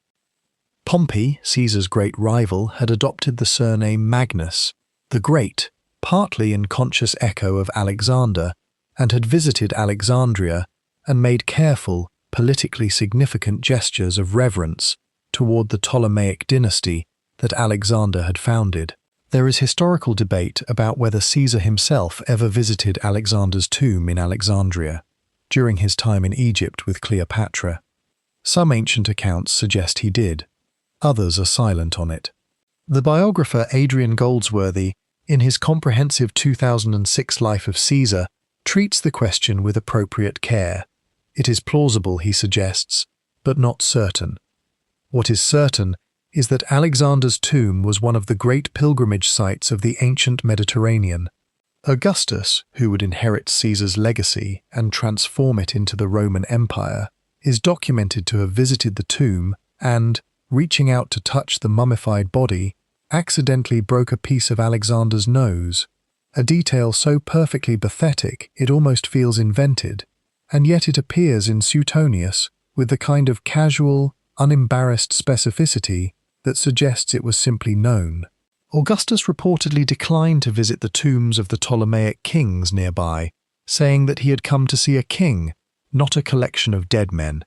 Pompey, Caesar's great rival, had adopted the surname Magnus, the Great, partly in conscious echo of Alexander, and had visited Alexandria and made careful, politically significant gestures of reverence toward the Ptolemaic dynasty that Alexander had founded. There is historical debate about whether Caesar himself ever visited Alexander's tomb in Alexandria during his time in Egypt with Cleopatra. Some ancient accounts suggest he did. Others are silent on it. The biographer Adrian Goldsworthy, in his comprehensive 2006 Life of Caesar, treats the question with appropriate care. It is plausible, he suggests, but not certain. What is certain is that Alexander's tomb was one of the great pilgrimage sites of the ancient Mediterranean. Augustus, who would inherit Caesar's legacy and transform it into the Roman Empire, is documented to have visited the tomb and, reaching out to touch the mummified body, accidentally broke a piece of Alexander's nose, a detail so perfectly pathetic it almost feels invented, and yet it appears in Suetonius with the kind of casual, unembarrassed specificity that suggests it was simply known. Augustus reportedly declined to visit the tombs of the Ptolemaic kings nearby, saying that he had come to see a king, not a collection of dead men.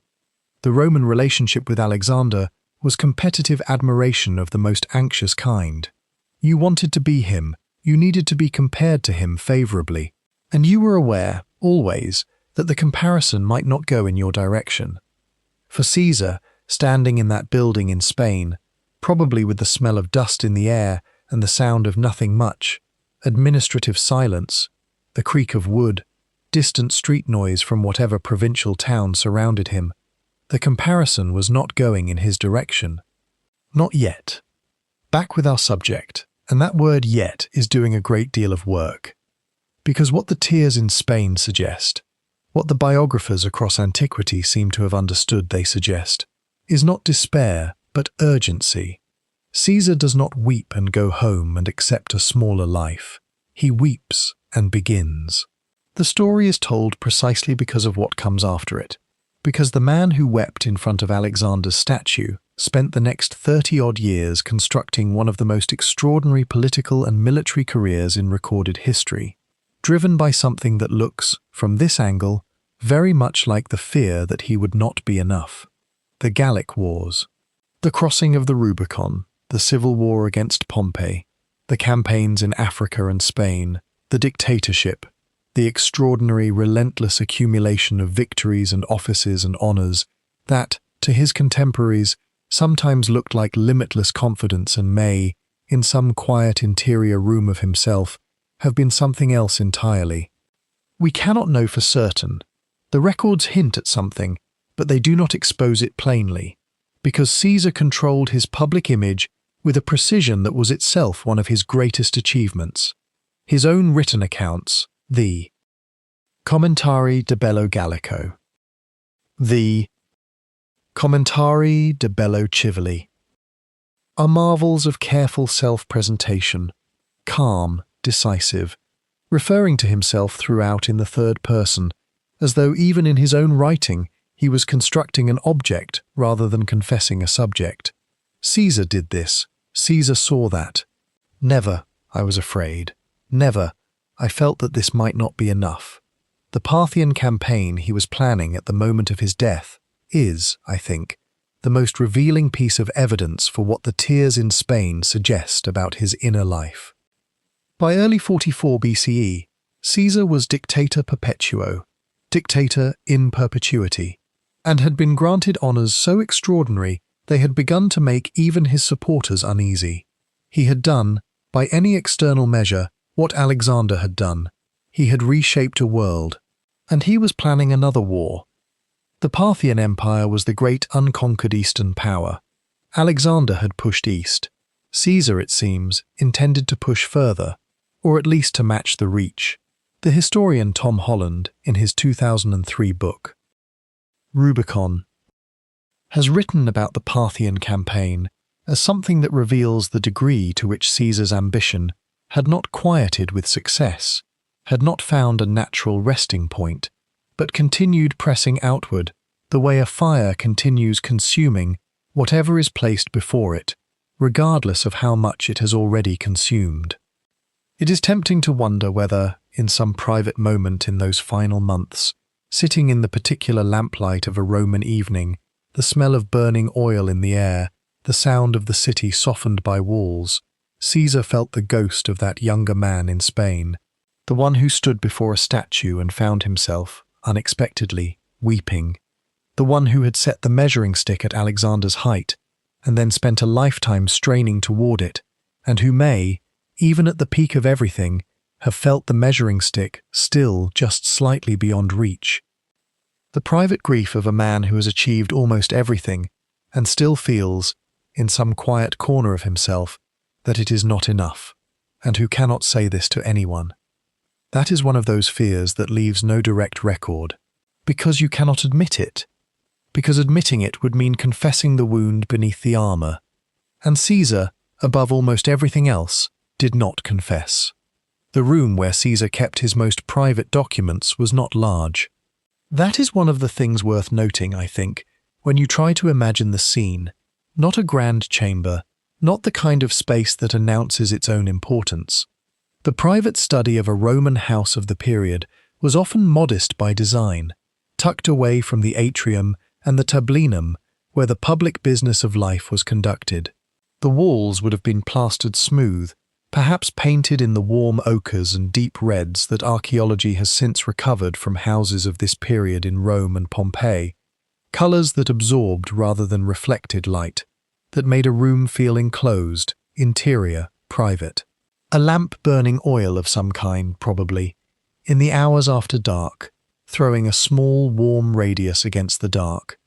The Roman relationship with Alexander was competitive admiration of the most anxious kind. You wanted to be him, you needed to be compared to him favorably, and you were aware, always, that the comparison might not go in your direction. For Caesar, standing in that building in Spain, probably with the smell of dust in the air and the sound of nothing much, administrative silence, the creak of wood, distant street noise from whatever provincial town surrounded him, the comparison was not going in his direction. Not yet. Back with our subject, and that word yet is doing a great deal of work. Because what the tears in Spain suggest, what the biographers across antiquity seem to have understood they suggest, is not despair, but urgency. Caesar does not weep and go home and accept a smaller life. He weeps and begins. The story is told precisely because of what comes after it. Because the man who wept in front of Alexander's statue spent the next 30-odd years constructing one of the most extraordinary political and military careers in recorded history, driven by something that looks, from this angle, very much like the fear that he would not be enough. The Gallic Wars. The crossing of the Rubicon, the civil war against Pompey, the campaigns in Africa and Spain, the dictatorship, the extraordinary, relentless accumulation of victories and offices and honours that, to his contemporaries, sometimes looked like limitless confidence and may, in some quiet interior room of himself, have been something else entirely. We cannot know for certain. The records hint at something, but they do not expose it plainly, because Caesar controlled his public image with a precision that was itself one of his greatest achievements. His own written accounts, the Commentari de Bello Gallico, the Commentari de Bello Civili, are marvels of careful self-presentation, calm, decisive, referring to himself throughout in the third person, as though even in his own writing he was constructing an object rather than confessing a subject. Caesar did this. Caesar saw that. Never, I was afraid. Never, I felt that this might not be enough. The Parthian campaign he was planning at the moment of his death is, I think, the most revealing piece of evidence for what the tears in Spain suggest about his inner life. By early 44 BCE, Caesar was dictator perpetuo, dictator in perpetuity, and had been granted honours so extraordinary they had begun to make even his supporters uneasy. He had done, by any external measure, what Alexander had done. He had reshaped a world, and he was planning another war. The Parthian Empire was the great unconquered eastern power. Alexander had pushed east. Caesar, it seems, intended to push further, or at least to match the reach. The historian Tom Holland, in his 2003 book, Rubicon, has written about the Parthian campaign as something that reveals the degree to which Caesar's ambition had not quieted with success, had not found a natural resting point, but continued pressing outward, the way a fire continues consuming whatever is placed before it, regardless of how much it has already consumed. It is tempting to wonder whether, in some private moment in those final months, sitting in the particular lamplight of a Roman evening, the smell of burning oil in the air, the sound of the city softened by walls, Caesar felt the ghost of that younger man in Spain, the one who stood before a statue and found himself, unexpectedly, weeping, the one who had set the measuring stick at Alexander's height, and then spent a lifetime straining toward it, and who may, even at the peak of everything, have felt the measuring stick still just slightly beyond reach. The private grief of a man who has achieved almost everything and still feels, in some quiet corner of himself, that it is not enough, and who cannot say this to anyone. That is one of those fears that leaves no direct record, because you cannot admit it, because admitting it would mean confessing the wound beneath the armour. And Caesar, above almost everything else, did not confess. The room where Caesar kept his most private documents was not large. That is one of the things worth noting, I think, when you try to imagine the scene. Not a grand chamber, not the kind of space that announces its own importance. The private study of a Roman house of the period was often modest by design, tucked away from the atrium and the tablinum, where the public business of life was conducted. The walls would have been plastered smooth, perhaps painted in the warm ochres and deep reds that archaeology has since recovered from houses of this period in Rome and Pompeii, colours that absorbed rather than reflected light, that made a room feel enclosed, interior, private. A lamp burning oil of some kind, probably, in the hours after dark, throwing a small, warm radius against the dark.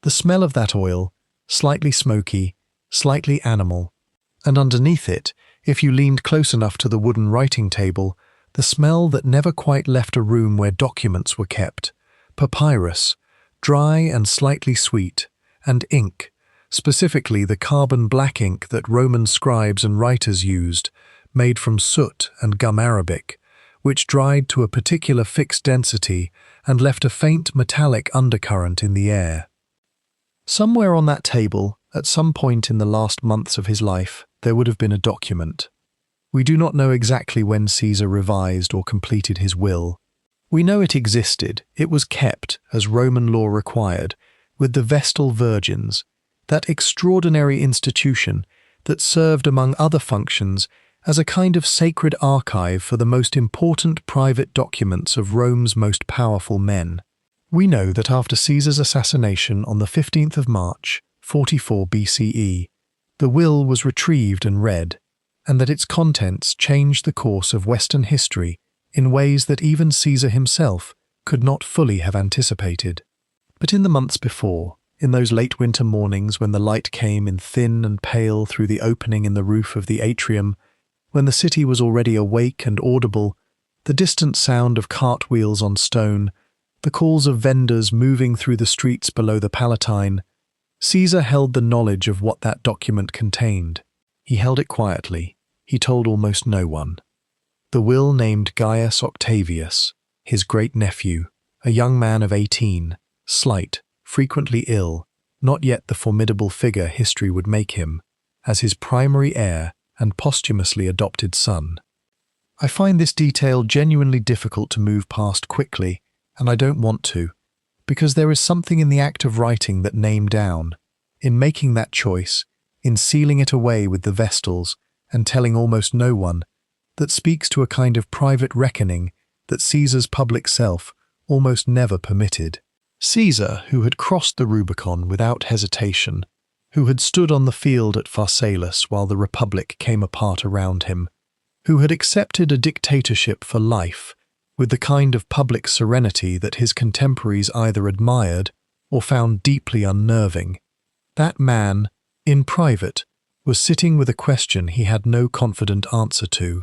The smell of that oil, slightly smoky, slightly animal, and underneath it, if you leaned close enough to the wooden writing table, the smell that never quite left a room where documents were kept, papyrus, dry and slightly sweet, and ink, specifically the carbon black ink that Roman scribes and writers used, made from soot and gum arabic, which dried to a particular fixed density and left a faint metallic undercurrent in the air. Somewhere on that table, at some point in the last months of his life, there would have been a document. We do not know exactly when Caesar revised or completed his will. We know it existed, it was kept, as Roman law required, with the Vestal Virgins, that extraordinary institution that served among other functions as a kind of sacred archive for the most important private documents of Rome's most powerful men. We know that after Caesar's assassination on the 15th of March, 44 BCE, the will was retrieved and read, and that its contents changed the course of Western history in ways that even Caesar himself could not fully have anticipated. But in the months before, in those late winter mornings when the light came in thin and pale through the opening in the roof of the atrium, when the city was already awake and audible, the distant sound of cartwheels on stone, the calls of vendors moving through the streets below the Palatine, Caesar held the knowledge of what that document contained. He held it quietly, he told almost no one. The will named Gaius Octavius, his great-nephew, a young man of 18, slight, frequently ill, not yet the formidable figure history would make him, as his primary heir and posthumously adopted son. I find this detail genuinely difficult to move past quickly, and I don't want to, because there is something in the act of writing that name down, in making that choice, in sealing it away with the Vestals and telling almost no one, that speaks to a kind of private reckoning that Caesar's public self almost never permitted. Caesar, who had crossed the Rubicon without hesitation, who had stood on the field at Pharsalus while the Republic came apart around him, who had accepted a dictatorship for life with the kind of public serenity that his contemporaries either admired or found deeply unnerving, that man, in private, was sitting with a question he had no confident answer to.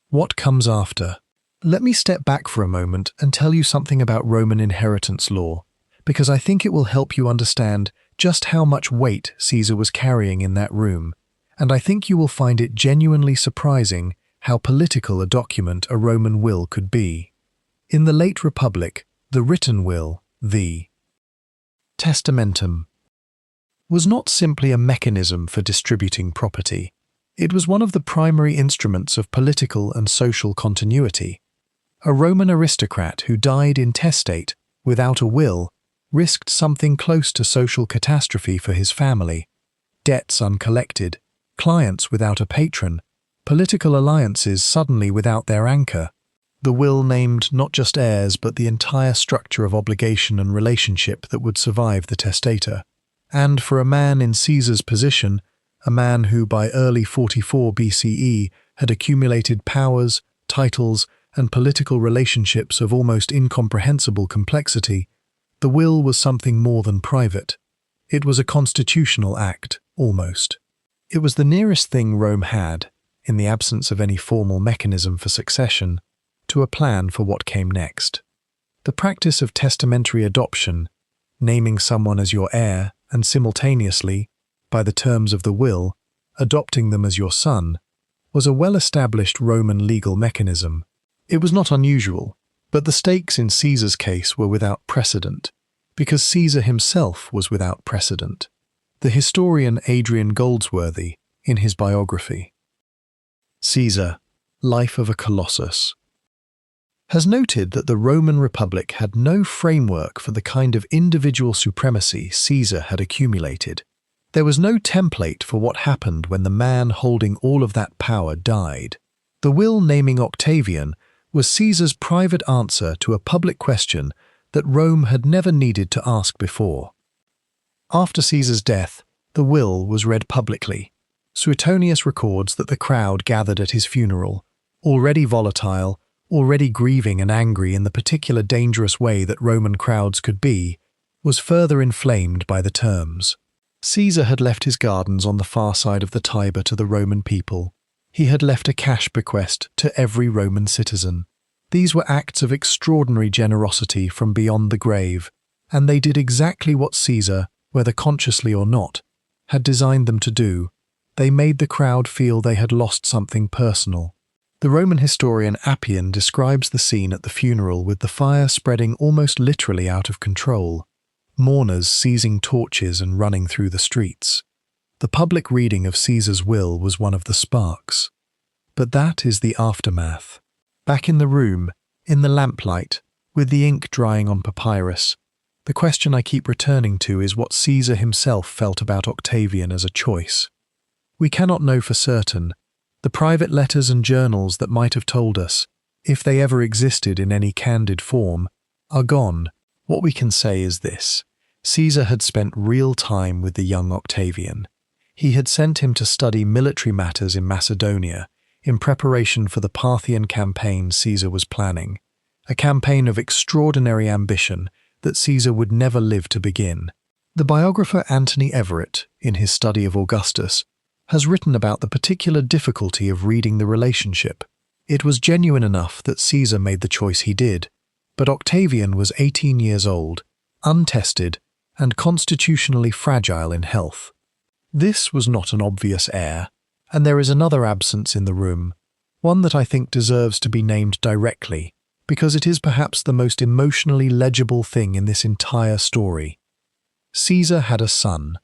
What comes after? Let me step back for a moment and tell you something about Roman inheritance law, because I think it will help you understand just how much weight Caesar was carrying in that room, and I think you will find it genuinely surprising how political a document a Roman will could be. In the late Republic, the written will, the testamentum, was not simply a mechanism for distributing property. It was one of the primary instruments of political and social continuity. A Roman aristocrat who died intestate, without a will, risked something close to social catastrophe for his family. Debts uncollected, clients without a patron, political alliances suddenly without their anchor. The will named not just heirs but the entire structure of obligation and relationship that would survive the testator. And for a man in Caesar's position, a man who by early 44 BCE had accumulated powers, titles, and political relationships of almost incomprehensible complexity, the will was something more than private. It was a constitutional act, almost. It was the nearest thing Rome had, in the absence of any formal mechanism for succession, to a plan for what came next. The practice of testamentary adoption, naming someone as your heir and simultaneously, by the terms of the will, adopting them as your son, was a well-established Roman legal mechanism. It was not unusual, but the stakes in Caesar's case were without precedent, because Caesar himself was without precedent. The historian Adrian Goldsworthy, in his biography, Caesar, Life of a Colossus, has noted that the Roman Republic had no framework for the kind of individual supremacy Caesar had accumulated. There was no template for what happened when the man holding all of that power died. The will naming Octavian was Caesar's private answer to a public question that Rome had never needed to ask before. After Caesar's death, the will was read publicly. Suetonius records that the crowd gathered at his funeral, already volatile, already grieving and angry in the particular dangerous way that Roman crowds could be, was further inflamed by the terms. Caesar had left his gardens on the far side of the Tiber to the Roman people. He had left a cash bequest to every Roman citizen. These were acts of extraordinary generosity from beyond the grave, and they did exactly what Caesar, whether consciously or not, had designed them to do. They made the crowd feel they had lost something personal. The Roman historian Appian describes the scene at the funeral with the fire spreading almost literally out of control, mourners seizing torches and running through the streets. The public reading of Caesar's will was one of the sparks. But that is the aftermath. Back in the room, in the lamplight, with the ink drying on papyrus, the question I keep returning to is what Caesar himself felt about Octavian as a choice. We cannot know for certain. The private letters and journals that might have told us, if they ever existed in any candid form, are gone. What we can say is this: Caesar had spent real time with the young Octavian. He had sent him to study military matters in Macedonia, in preparation for the Parthian campaign Caesar was planning, a campaign of extraordinary ambition that Caesar would never live to begin. The biographer Anthony Everett, in his study of Augustus, has written about the particular difficulty of reading the relationship. It was genuine enough that Caesar made the choice he did, but Octavian was 18 years old, untested, and constitutionally fragile in health. This was not an obvious heir. And there is another absence in the room, one that I think deserves to be named directly, because it is perhaps the most emotionally legible thing in this entire story. Caesar had a son,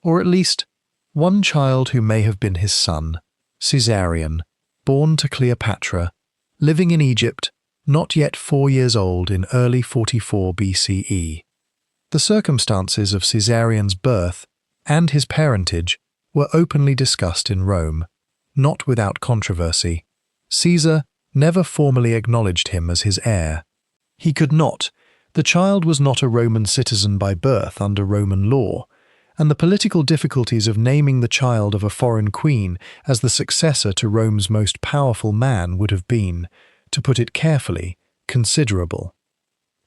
or at least one child who may have been his son, Caesarion, born to Cleopatra, living in Egypt, not yet 4 years old in early 44 BCE. The circumstances of Caesarion's birth and his parentage were openly discussed in Rome, not without controversy. Caesar never formally acknowledged him as his heir. He could not. The child was not a Roman citizen by birth under Roman law, and the political difficulties of naming the child of a foreign queen as the successor to Rome's most powerful man would have been, to put it carefully, considerable.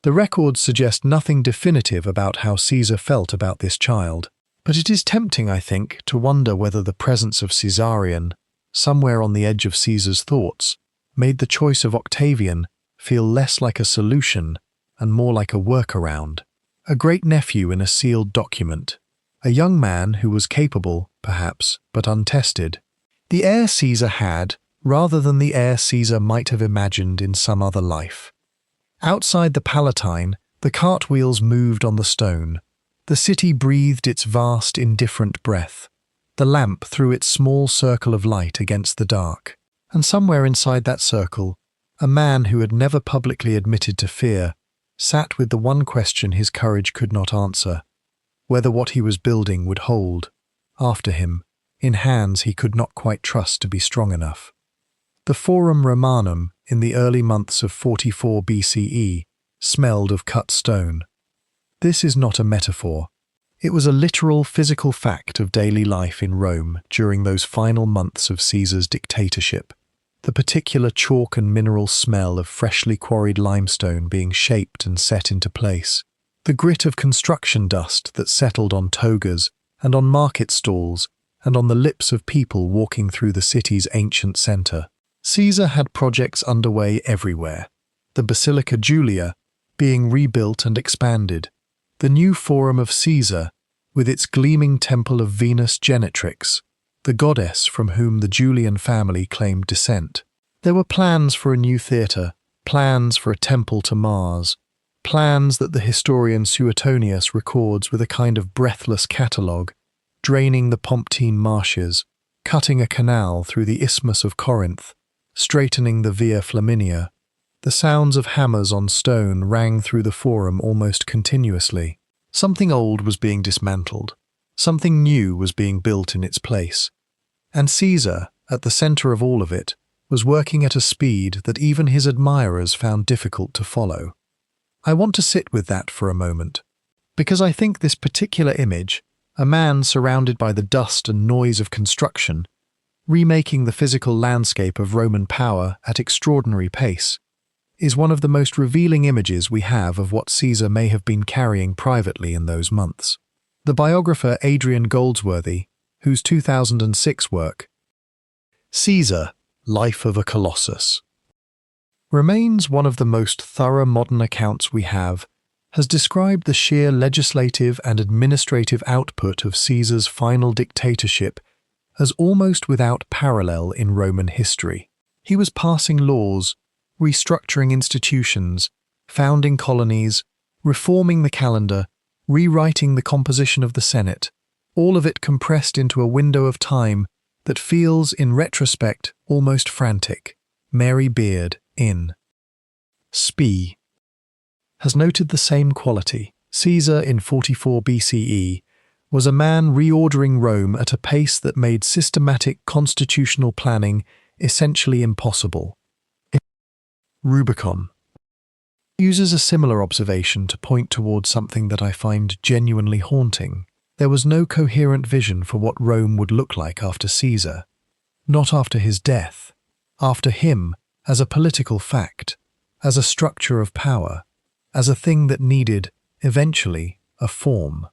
The records suggest nothing definitive about how Caesar felt about this child, but it is tempting, I think, to wonder whether the presence of Caesarion, somewhere on the edge of Caesar's thoughts, made the choice of Octavian feel less like a solution and more like a workaround. A great-nephew in a sealed document, a young man who was capable, perhaps, but untested. The heir Caesar had, rather than the heir Caesar might have imagined in some other life. Outside the Palatine, the cartwheels moved on the stone. The city breathed its vast, indifferent breath. The lamp threw its small circle of light against the dark. And somewhere inside that circle, a man who had never publicly admitted to fear sat with the one question his courage could not answer, whether what he was building would hold, after him, in hands he could not quite trust to be strong enough. The Forum Romanum in the early months of 44 BCE smelled of cut stone. This is not a metaphor. It was a literal physical fact of daily life in Rome during those final months of Caesar's dictatorship. The particular chalk and mineral smell of freshly quarried limestone being shaped and set into place. The grit of construction dust that settled on togas and on market stalls and on the lips of people walking through the city's ancient centre. Caesar had projects underway everywhere. The Basilica Julia being rebuilt and expanded. The new Forum of Caesar, with its gleaming temple of Venus Genitrix, the goddess from whom the Julian family claimed descent. There were plans for a new theatre, plans for a temple to Mars, plans that the historian Suetonius records with a kind of breathless catalogue, draining the Pomptine marshes, cutting a canal through the Isthmus of Corinth, straightening the Via Flaminia. The sounds of hammers on stone rang through the Forum almost continuously. Something old was being dismantled. Something new was being built in its place. And Caesar, at the centre of all of it, was working at a speed that even his admirers found difficult to follow. I want to sit with that for a moment, because I think this particular image, a man surrounded by the dust and noise of construction, remaking the physical landscape of Roman power at extraordinary pace, is one of the most revealing images we have of what Caesar may have been carrying privately in those months. The biographer Adrian Goldsworthy, whose 2006 work, Caesar, Life of a Colossus, remains one of the most thorough modern accounts we have, has described the sheer legislative and administrative output of Caesar's final dictatorship as almost without parallel in Roman history. He was passing laws, restructuring institutions, founding colonies, reforming the calendar, rewriting the composition of the Senate, all of it compressed into a window of time that feels, in retrospect, almost frantic. Mary Beard, in Spee, has noted the same quality. Caesar, in 44 BCE, was a man reordering Rome at a pace that made systematic constitutional planning essentially impossible. Rubicon uses a similar observation to point towards something that I find genuinely haunting. There was no coherent vision for what Rome would look like after Caesar, not after his death, after him as a political fact, as a structure of power, as a thing that needed, eventually, a form.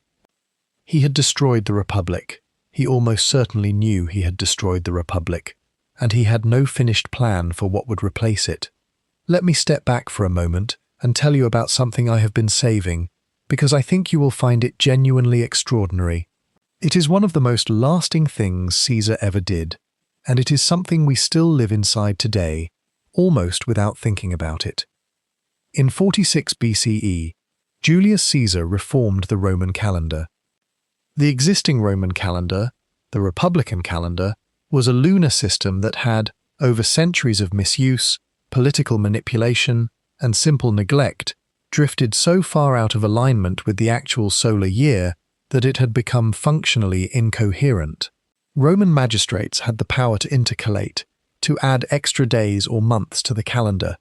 He had destroyed the Republic. He almost certainly knew he had destroyed the Republic, and he had no finished plan for what would replace it. Let me step back for a moment and tell you about something I have been saving, because I think you will find it genuinely extraordinary. It is one of the most lasting things Caesar ever did. and it is something we still live inside today, almost without thinking about it. In 46 BCE, Julius Caesar reformed the Roman calendar. The existing Roman calendar, the Republican calendar, was a lunar system that had, over centuries of misuse, political manipulation, and simple neglect, drifted so far out of alignment with the actual solar year that it had become functionally incoherent. Roman magistrates had the power to intercalate, to add extra days or months to the calendar,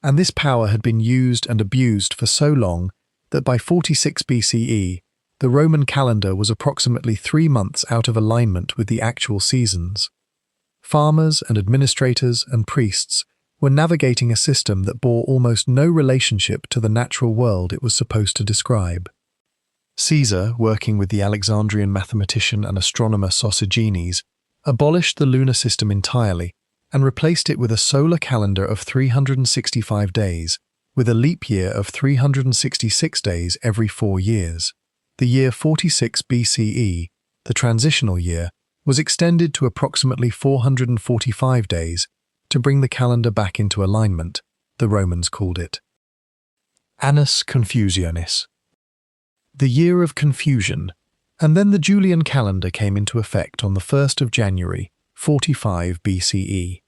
and this power had been used and abused for so long that by 46 BCE, the Roman calendar was approximately 3 months out of alignment with the actual seasons. Farmers and administrators and priests were navigating a system that bore almost no relationship to the natural world it was supposed to describe. Caesar, working with the Alexandrian mathematician and astronomer Sosigenes, abolished the lunar system entirely and replaced it with a solar calendar of 365 days, with a leap year of 366 days every 4 years. The year 46 BCE, the transitional year, was extended to approximately 445 days to bring the calendar back into alignment, the Romans called it. Annus Confusionis. The year of confusion, and then the Julian calendar came into effect on the 1st of January, 45 BCE.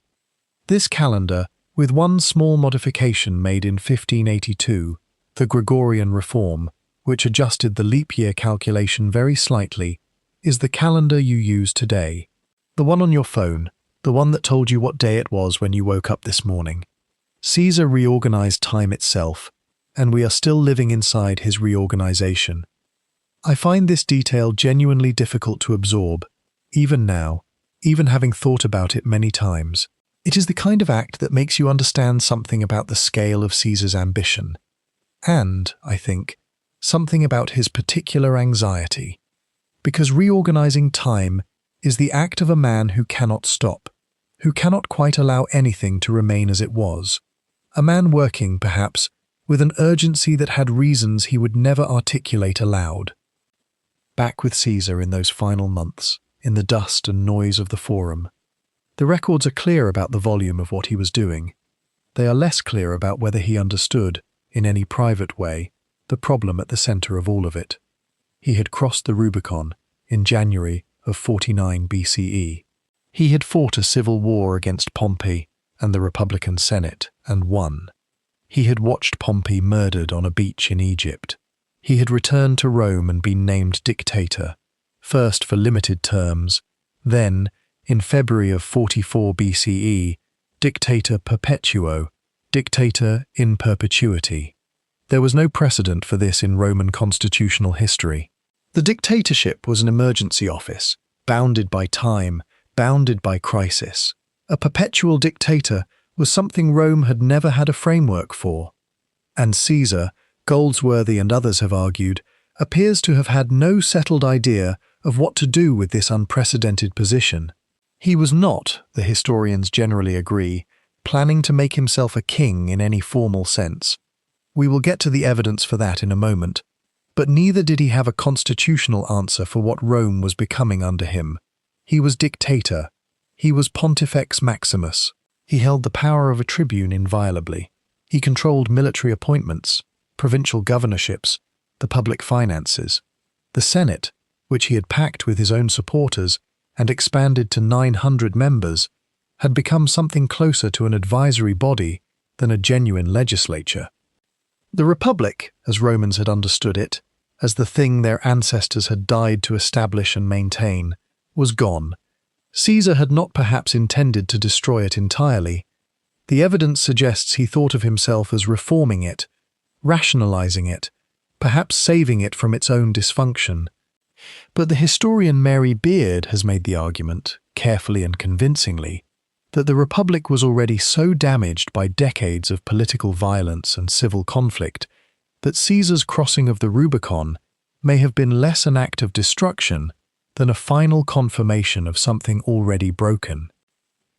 This calendar, with one small modification made in 1582, the Gregorian reform, which adjusted the leap year calculation very slightly, is the calendar you use today. The one on your phone, the one that told you what day it was when you woke up this morning. Caesar reorganized time itself, and we are still living inside his reorganization. I find this detail genuinely difficult to absorb, even now, even having thought about it many times. It is the kind of act that makes you understand something about the scale of Caesar's ambition, and, I think, something about his particular anxiety. Because reorganizing time is the act of a man who cannot stop, who cannot quite allow anything to remain as it was. A man working, perhaps, with an urgency that had reasons he would never articulate aloud. Back with Caesar in those final months, in the dust and noise of the Forum. The records are clear about the volume of what he was doing. They are less clear about whether he understood, in any private way, the problem at the center of all of it. He had crossed the Rubicon in January of 49 BCE. He had fought a civil war against Pompey and the Republican Senate and won. He had watched Pompey murdered on a beach in Egypt. He had returned to Rome and been named dictator, first for limited terms, then, in February of 44 BCE, dictator perpetuo, dictator in perpetuity. There was no precedent for this in Roman constitutional history. The dictatorship was an emergency office, bounded by time, bounded by crisis. A perpetual dictator was something Rome had never had a framework for. And Caesar, Goldsworthy and others have argued, appears to have had no settled idea of what to do with this unprecedented position. He was not, the historians generally agree, planning to make himself a king in any formal sense. We will get to the evidence for that in a moment, but neither did he have a constitutional answer for what Rome was becoming under him. He was dictator. He was Pontifex Maximus. He held the power of a tribune inviolably. He controlled military appointments, provincial governorships, the public finances. The Senate, which he had packed with his own supporters and expanded to 900 members, had become something closer to an advisory body than a genuine legislature. The Republic, as Romans had understood it, as the thing their ancestors had died to establish and maintain, was gone. Caesar had not perhaps intended to destroy it entirely. The evidence suggests he thought of himself as reforming it, rationalizing it, perhaps saving it from its own dysfunction. But the historian Mary Beard has made the argument, carefully and convincingly, that the Republic was already so damaged by decades of political violence and civil conflict that Caesar's crossing of the Rubicon may have been less an act of destruction than a final confirmation of something already broken.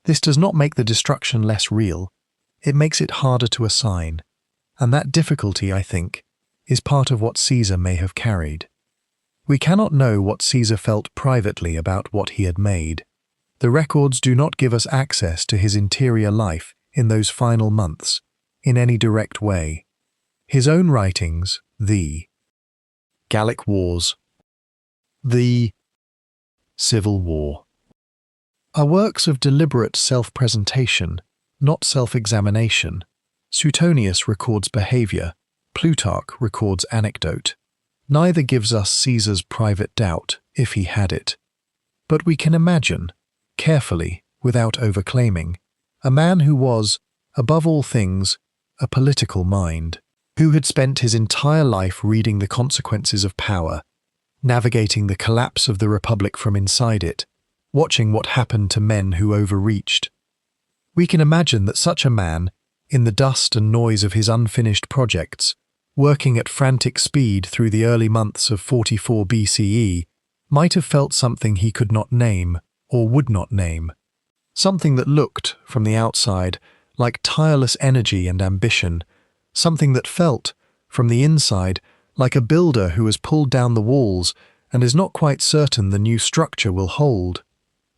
This does not make the destruction less real, it makes it harder to assign, and that difficulty, I think, is part of what Caesar may have carried. We cannot know what Caesar felt privately about what he had made. The records do not give us access to his interior life in those final months, in any direct way. His own writings, the Gallic Wars, the Civil War, are works of deliberate self-presentation, not self-examination. Suetonius records behavior, Plutarch records anecdote. Neither gives us Caesar's private doubt, if he had it. But we can imagine, carefully, without overclaiming, a man who was, above all things, a political mind, who had spent his entire life reading the consequences of power, navigating the collapse of the Republic from inside it, watching what happened to men who overreached. We can imagine that such a man, in the dust and noise of his unfinished projects, working at frantic speed through the early months of 44 BCE, might have felt something he could not name or would not name, something that looked, from the outside, like tireless energy and ambition, something that felt, from the inside, like a builder who has pulled down the walls and is not quite certain the new structure will hold.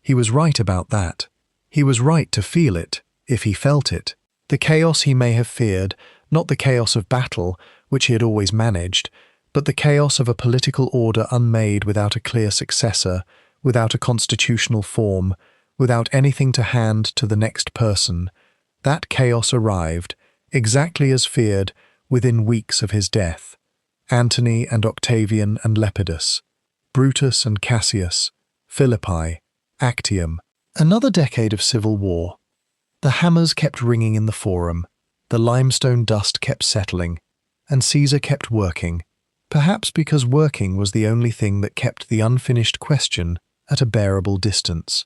He was right about that. He was right to feel it, if he felt it. The chaos he may have feared, not the chaos of battle, which he had always managed, but the chaos of a political order unmade without a clear successor, without a constitutional form, without anything to hand to the next person. That chaos arrived, exactly as feared, within weeks of his death. Antony and Octavian and Lepidus, Brutus and Cassius, Philippi, Actium. Another decade of civil war. The hammers kept ringing in the forum, the limestone dust kept settling, and Caesar kept working, perhaps because working was the only thing that kept the unfinished question at a bearable distance.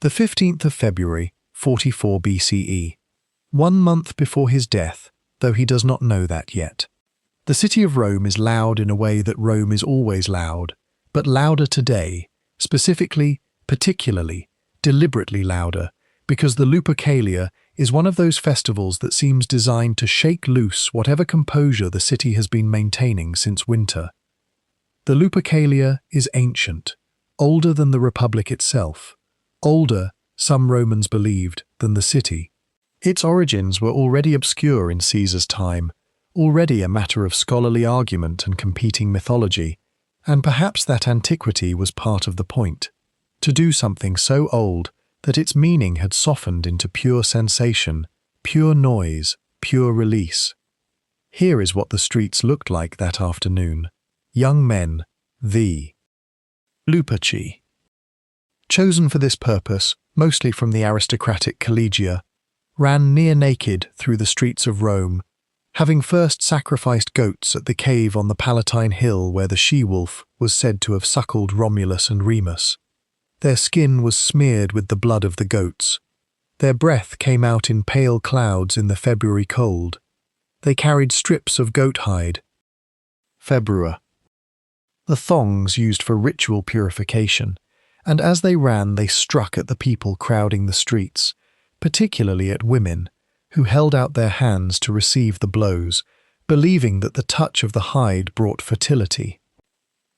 The 15th of February, 44 BCE, 1 month before his death, though he does not know that yet. The city of Rome is loud in a way that Rome is always loud, but louder today, specifically, particularly, deliberately louder, because the Lupercalia is one of those festivals that seems designed to shake loose whatever composure the city has been maintaining since winter. The Lupercalia is ancient, older than the Republic itself, older, some Romans believed, than the city. Its origins were already obscure in Caesar's time, already a matter of scholarly argument and competing mythology, and perhaps that antiquity was part of the point. To do something so old that its meaning had softened into pure sensation, pure noise, pure release. Here is what the streets looked like that afternoon. Young men, the Luperci, chosen for this purpose, mostly from the aristocratic collegia, ran near naked through the streets of Rome, having first sacrificed goats at the cave on the Palatine Hill where the she-wolf was said to have suckled Romulus and Remus. Their skin was smeared with the blood of the goats. Their breath came out in pale clouds in the February cold. They carried strips of goat hide, februa, the thongs used for ritual purification, and as they ran they struck at the people crowding the streets, particularly at women, who held out their hands to receive the blows, believing that the touch of the hide brought fertility.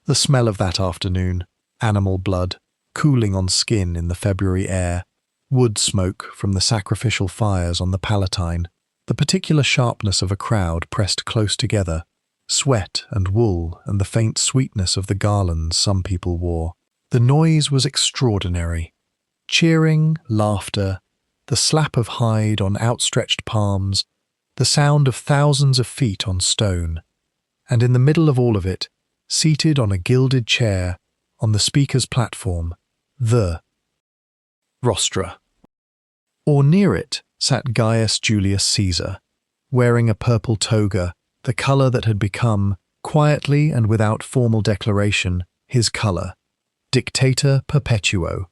The smell of that afternoon, animal blood, cooling on skin in the February air, wood smoke from the sacrificial fires on the Palatine, the particular sharpness of a crowd pressed close together, sweat and wool and the faint sweetness of the garlands some people wore. The noise was extraordinary. Cheering, laughter, the slap of hide on outstretched palms, the sound of thousands of feet on stone. And in the middle of all of it, seated on a gilded chair, on the speaker's platform, the rostra. Or near it sat Gaius Julius Caesar, wearing a purple toga, the colour that had become, quietly and without formal declaration, his colour. Dictator perpetuo.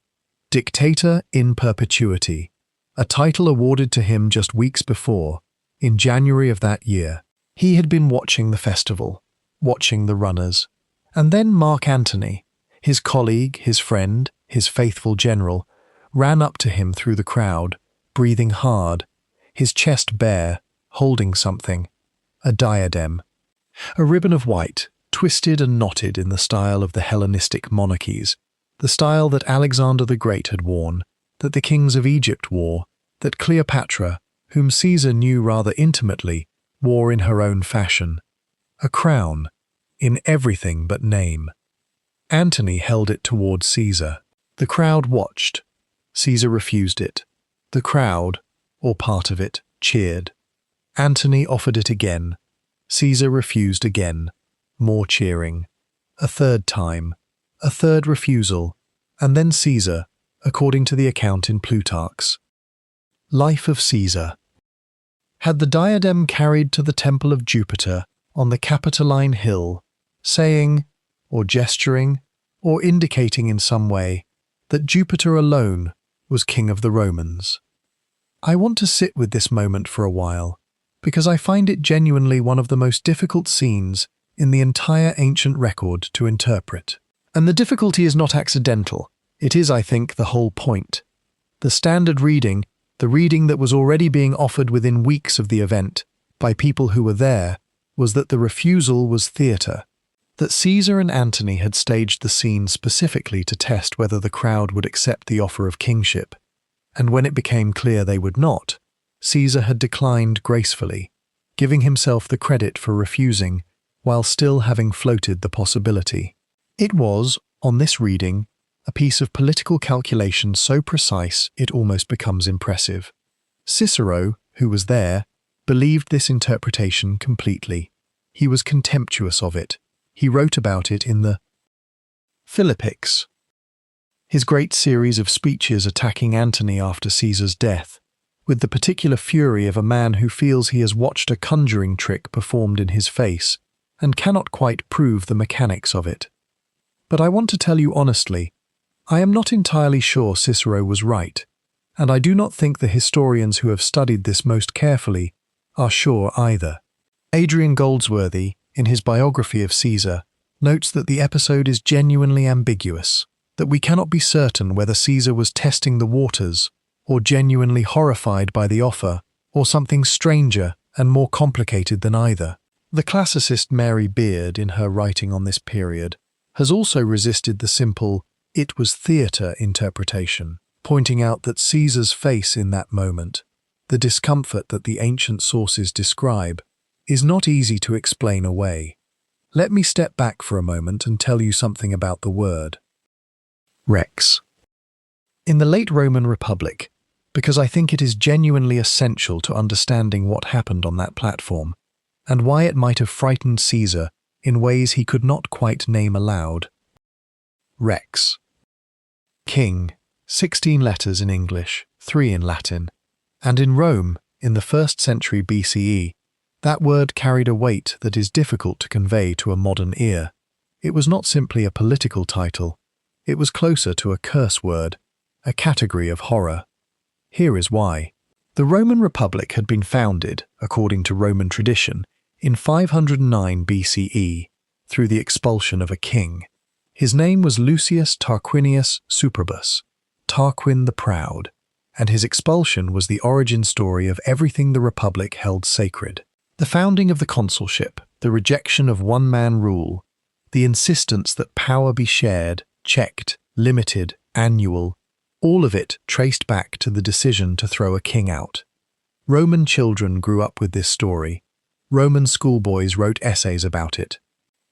Dictator in perpetuity. A title awarded to him just weeks before, in January of that year. He had been watching the festival, watching the runners. And then Mark Antony, his colleague, his friend, his faithful general, ran up to him through the crowd, breathing hard, his chest bare, holding something, a diadem, a ribbon of white, twisted and knotted in the style of the Hellenistic monarchies, the style that Alexander the Great had worn, that the kings of Egypt wore, that Cleopatra, whom Caesar knew rather intimately, wore in her own fashion. A crown, in everything but name. Antony held it toward Caesar. The crowd watched. Caesar refused it. The crowd, or part of it, cheered. Antony offered it again. Caesar refused again. More cheering. A third time. A third refusal. And then Caesar, according to the account in Plutarch's Life of Caesar, had the diadem carried to the temple of Jupiter on the Capitoline Hill, saying, or gesturing, or indicating in some way, that Jupiter alone was king of the Romans. I want to sit with this moment for a while, because I find it genuinely one of the most difficult scenes in the entire ancient record to interpret. And the difficulty is not accidental. It is, I think, the whole point. The standard reading, the reading that was already being offered within weeks of the event, by people who were there, was that the refusal was theatre, that Caesar and Antony had staged the scene specifically to test whether the crowd would accept the offer of kingship, and when it became clear they would not, Caesar had declined gracefully, giving himself the credit for refusing, while still having floated the possibility. It was, on this reading, a piece of political calculation so precise it almost becomes impressive. Cicero, who was there, believed this interpretation completely. He was contemptuous of it. He wrote about it in the Philippics, his great series of speeches attacking Antony after Caesar's death, with the particular fury of a man who feels he has watched a conjuring trick performed in his face and cannot quite prove the mechanics of it. But I want to tell you honestly, I am not entirely sure Cicero was right, and I do not think the historians who have studied this most carefully are sure either. Adrian Goldsworthy, in his biography of Caesar, notes that the episode is genuinely ambiguous, that we cannot be certain whether Caesar was testing the waters, or genuinely horrified by the offer, or something stranger and more complicated than either. The classicist Mary Beard, in her writing on this period, has also resisted the simple "it was theatre" interpretation, pointing out that Caesar's face in that moment, the discomfort that the ancient sources describe, is not easy to explain away. Let me step back for a moment and tell you something about the word rex. In the late Roman Republic, because I think it is genuinely essential to understanding what happened on that platform, and why it might have frightened Caesar in ways he could not quite name aloud. Rex. King, 16 letters in English, 3 in Latin, and in Rome, in the 1st century BCE, that word carried a weight that is difficult to convey to a modern ear. It was not simply a political title, it was closer to a curse word, a category of horror. Here is why. The Roman Republic had been founded, according to Roman tradition, in 509 BCE, through the expulsion of a king. His name was Lucius Tarquinius Superbus, Tarquin the Proud, and his expulsion was the origin story of everything the Republic held sacred. The founding of the consulship, the rejection of one-man rule, the insistence that power be shared, checked, limited, annual, all of it traced back to the decision to throw a king out. Roman children grew up with this story. Roman schoolboys wrote essays about it.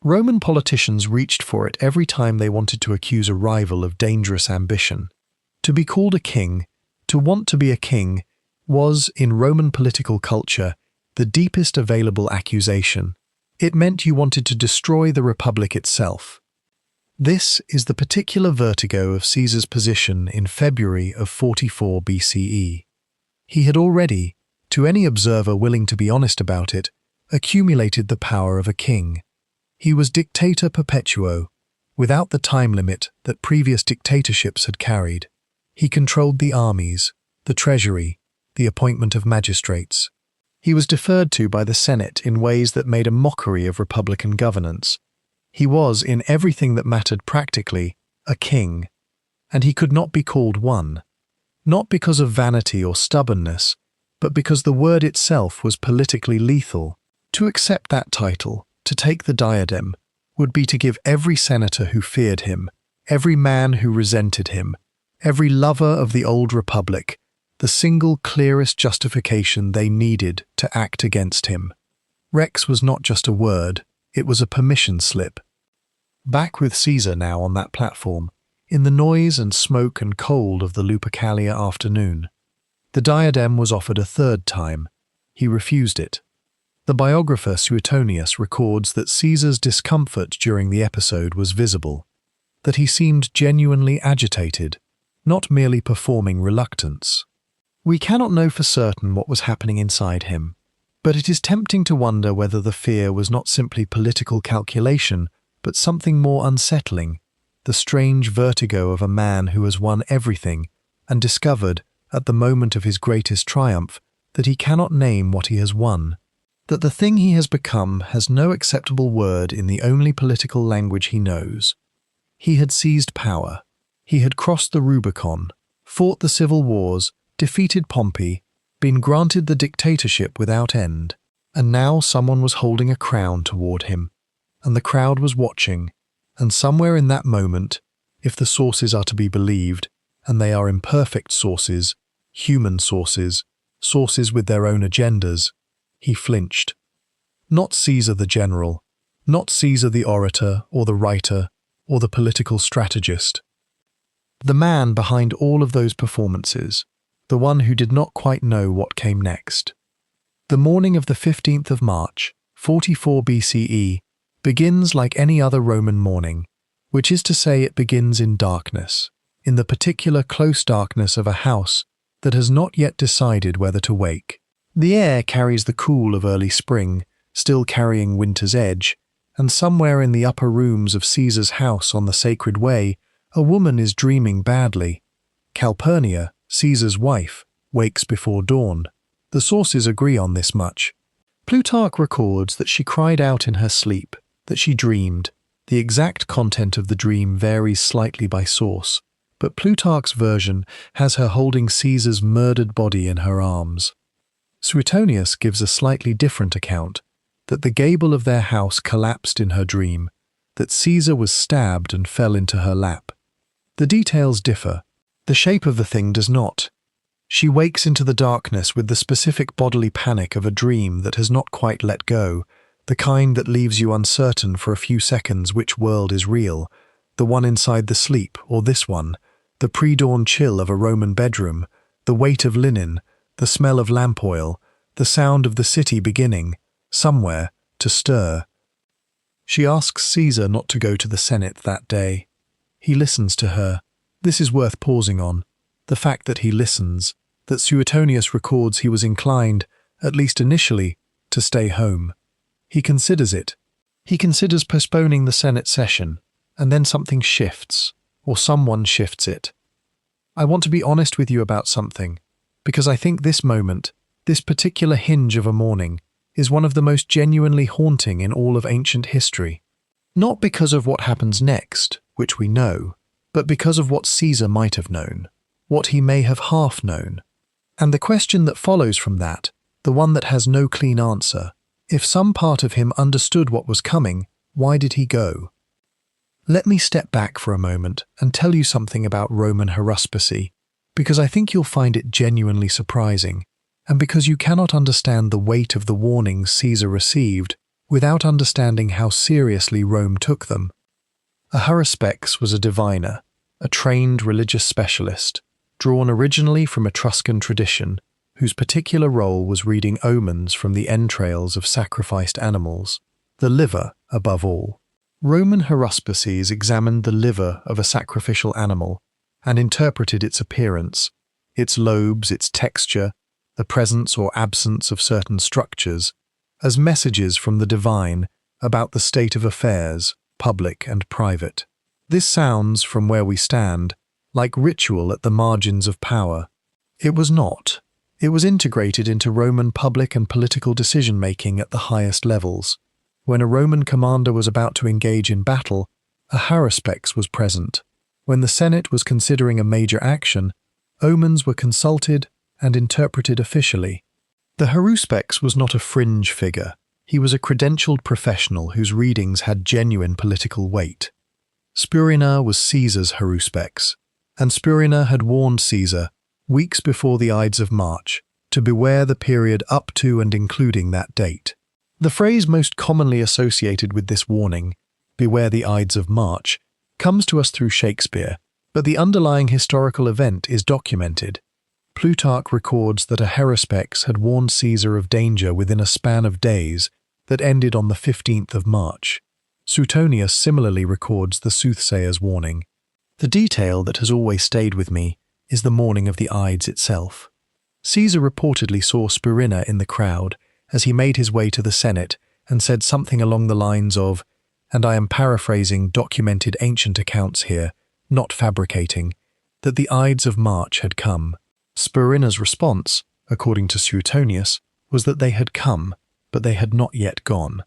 Roman politicians reached for it every time they wanted to accuse a rival of dangerous ambition. To be called a king, to want to be a king, was, in Roman political culture, the deepest available accusation. It meant you wanted to destroy the Republic itself. This is the particular vertigo of Caesar's position in February of 44 BCE. He had already, to any observer willing to be honest about it, accumulated the power of a king. He was dictator perpetuo, without the time limit that previous dictatorships had carried. He controlled the armies, the treasury, the appointment of magistrates. He was deferred to by the Senate in ways that made a mockery of republican governance. He was, in everything that mattered practically, a king, and he could not be called one, not because of vanity or stubbornness, but because the word itself was politically lethal. To accept that title, to take the diadem, would be to give every senator who feared him, every man who resented him, every lover of the old republic, the single clearest justification they needed to act against him. Rex was not just a word, it was a permission slip. Back with Caesar now on that platform, in the noise and smoke and cold of the Lupercalia afternoon. The diadem was offered a third time. He refused it. The biographer Suetonius records that Caesar's discomfort during the episode was visible, that he seemed genuinely agitated, not merely performing reluctance. We cannot know for certain what was happening inside him, but it is tempting to wonder whether the fear was not simply political calculation, but something more unsettling, the strange vertigo of a man who has won everything and discovered, at the moment of his greatest triumph, that he cannot name what he has won, that the thing he has become has no acceptable word in the only political language he knows. He had seized power. He had crossed the Rubicon, fought the civil wars, defeated Pompey, been granted the dictatorship without end, and now someone was holding a crown toward him, and the crowd was watching, and somewhere in that moment, if the sources are to be believed, and they are imperfect sources, human sources, sources with their own agendas, he flinched. Not Caesar the general, not Caesar the orator or the writer or the political strategist. The man behind all of those performances, the one who did not quite know what came next. The morning of the 15th of March, 44 BCE, begins like any other Roman morning, which is to say it begins in darkness, in the particular close darkness of a house that has not yet decided whether to wake. The air carries the cool of early spring, still carrying winter's edge, and somewhere in the upper rooms of Caesar's house on the Sacred Way, a woman is dreaming badly. Calpurnia, Caesar's wife, wakes before dawn. The sources agree on this much. Plutarch records that she cried out in her sleep, that she dreamed. The exact content of the dream varies slightly by source, but Plutarch's version has her holding Caesar's murdered body in her arms. Suetonius gives a slightly different account, that the gable of their house collapsed in her dream, that Caesar was stabbed and fell into her lap. The details differ. The shape of the thing does not. She wakes into the darkness with the specific bodily panic of a dream that has not quite let go, the kind that leaves you uncertain for a few seconds which world is real, the one inside the sleep or this one, the pre-dawn chill of a Roman bedroom, the weight of linen, the smell of lamp oil, the sound of the city beginning, somewhere, to stir. She asks Caesar not to go to the Senate that day. He listens to her. This is worth pausing on. The fact that he listens, that Suetonius records he was inclined, at least initially, to stay home. He considers it. He considers postponing the Senate session, and then something shifts, or someone shifts it. I want to be honest with you about something, because I think this moment, this particular hinge of a morning, is one of the most genuinely haunting in all of ancient history. Not because of what happens next, which we know, but because of what Caesar might have known, what he may have half known. And the question that follows from that, the one that has no clean answer, if some part of him understood what was coming, why did he go? Let me step back for a moment and tell you something about Roman haruspicy, because I think you'll find it genuinely surprising, and because you cannot understand the weight of the warnings Caesar received without understanding how seriously Rome took them. A haruspex was a diviner, a trained religious specialist, drawn originally from Etruscan tradition, whose particular role was reading omens from the entrails of sacrificed animals, the liver above all. Roman haruspices examined the liver of a sacrificial animal and interpreted its appearance, its lobes, its texture, the presence or absence of certain structures, as messages from the divine about the state of affairs, public and private. This sounds, from where we stand, like ritual at the margins of power. It was not. It was integrated into Roman public and political decision-making at the highest levels. When a Roman commander was about to engage in battle, a haruspex was present. When the Senate was considering a major action, omens were consulted and interpreted officially. The haruspex was not a fringe figure. He was a credentialed professional whose readings had genuine political weight. Spurina was Caesar's haruspex, and Spurina had warned Caesar, weeks before the Ides of March, to beware the period up to and including that date. The phrase most commonly associated with this warning, beware the Ides of March, comes to us through Shakespeare, but the underlying historical event is documented. Plutarch records that a haruspex had warned Caesar of danger within a span of days that ended on the 15th of March. Suetonius similarly records the soothsayer's warning. The detail that has always stayed with me is the morning of the Ides itself. Caesar reportedly saw Spurina in the crowd as he made his way to the Senate and said something along the lines of, and I am paraphrasing documented ancient accounts here, not fabricating, that the Ides of March had come. Spurina's response, according to Suetonius, was that they had come, but they had not yet gone.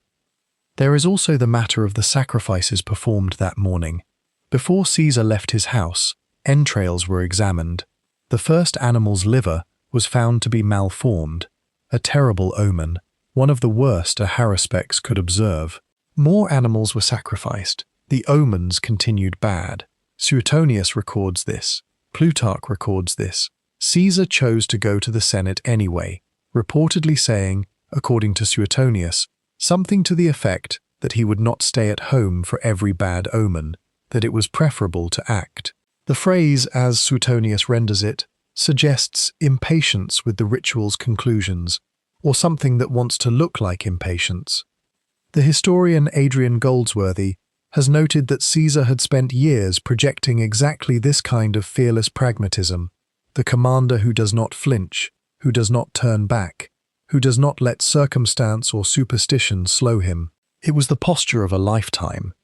There is also the matter of the sacrifices performed that morning. Before Caesar left his house, entrails were examined. The first animal's liver was found to be malformed, a terrible omen, one of the worst a haruspex could observe. More animals were sacrificed. The omens continued bad. Suetonius records this. Plutarch records this. Caesar chose to go to the Senate anyway, reportedly saying, according to Suetonius, something to the effect that he would not stay at home for every bad omen, that it was preferable to act. The phrase, as Suetonius renders it, suggests impatience with the ritual's conclusions, or something that wants to look like impatience. The historian Adrian Goldsworthy has noted that Caesar had spent years projecting exactly this kind of fearless pragmatism, the commander who does not flinch, who does not turn back, who does not let circumstance or superstition slow him. It was the posture of a lifetime.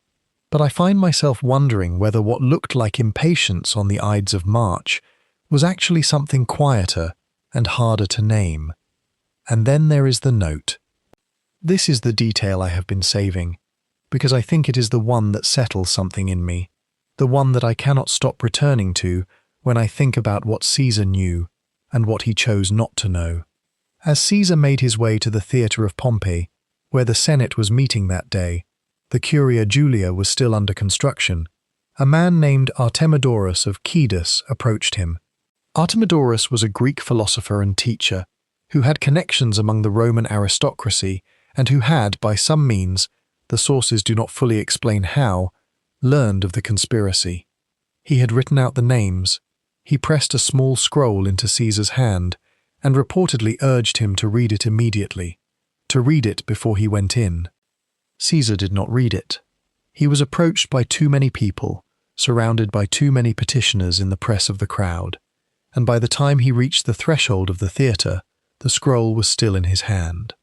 But I find myself wondering whether what looked like impatience on the Ides of March was actually something quieter and harder to name. And then there is the note. This is the detail I have been saving, because I think it is the one that settles something in me, the one that I cannot stop returning to when I think about what Caesar knew and what he chose not to know. As Caesar made his way to the theatre of Pompey, where the Senate was meeting that day, the Curia Julia was still under construction, a man named Artemidorus of Cnidus approached him. Artemidorus was a Greek philosopher and teacher who had connections among the Roman aristocracy and who had, by some means, the sources do not fully explain how, learned of the conspiracy. He had written out the names. He pressed a small scroll into Caesar's hand and reportedly urged him to read it immediately, to read it before he went in. Caesar did not read it. He was approached by too many people, surrounded by too many petitioners in the press of the crowd, and by the time he reached the threshold of the theatre, the scroll was still in his hand.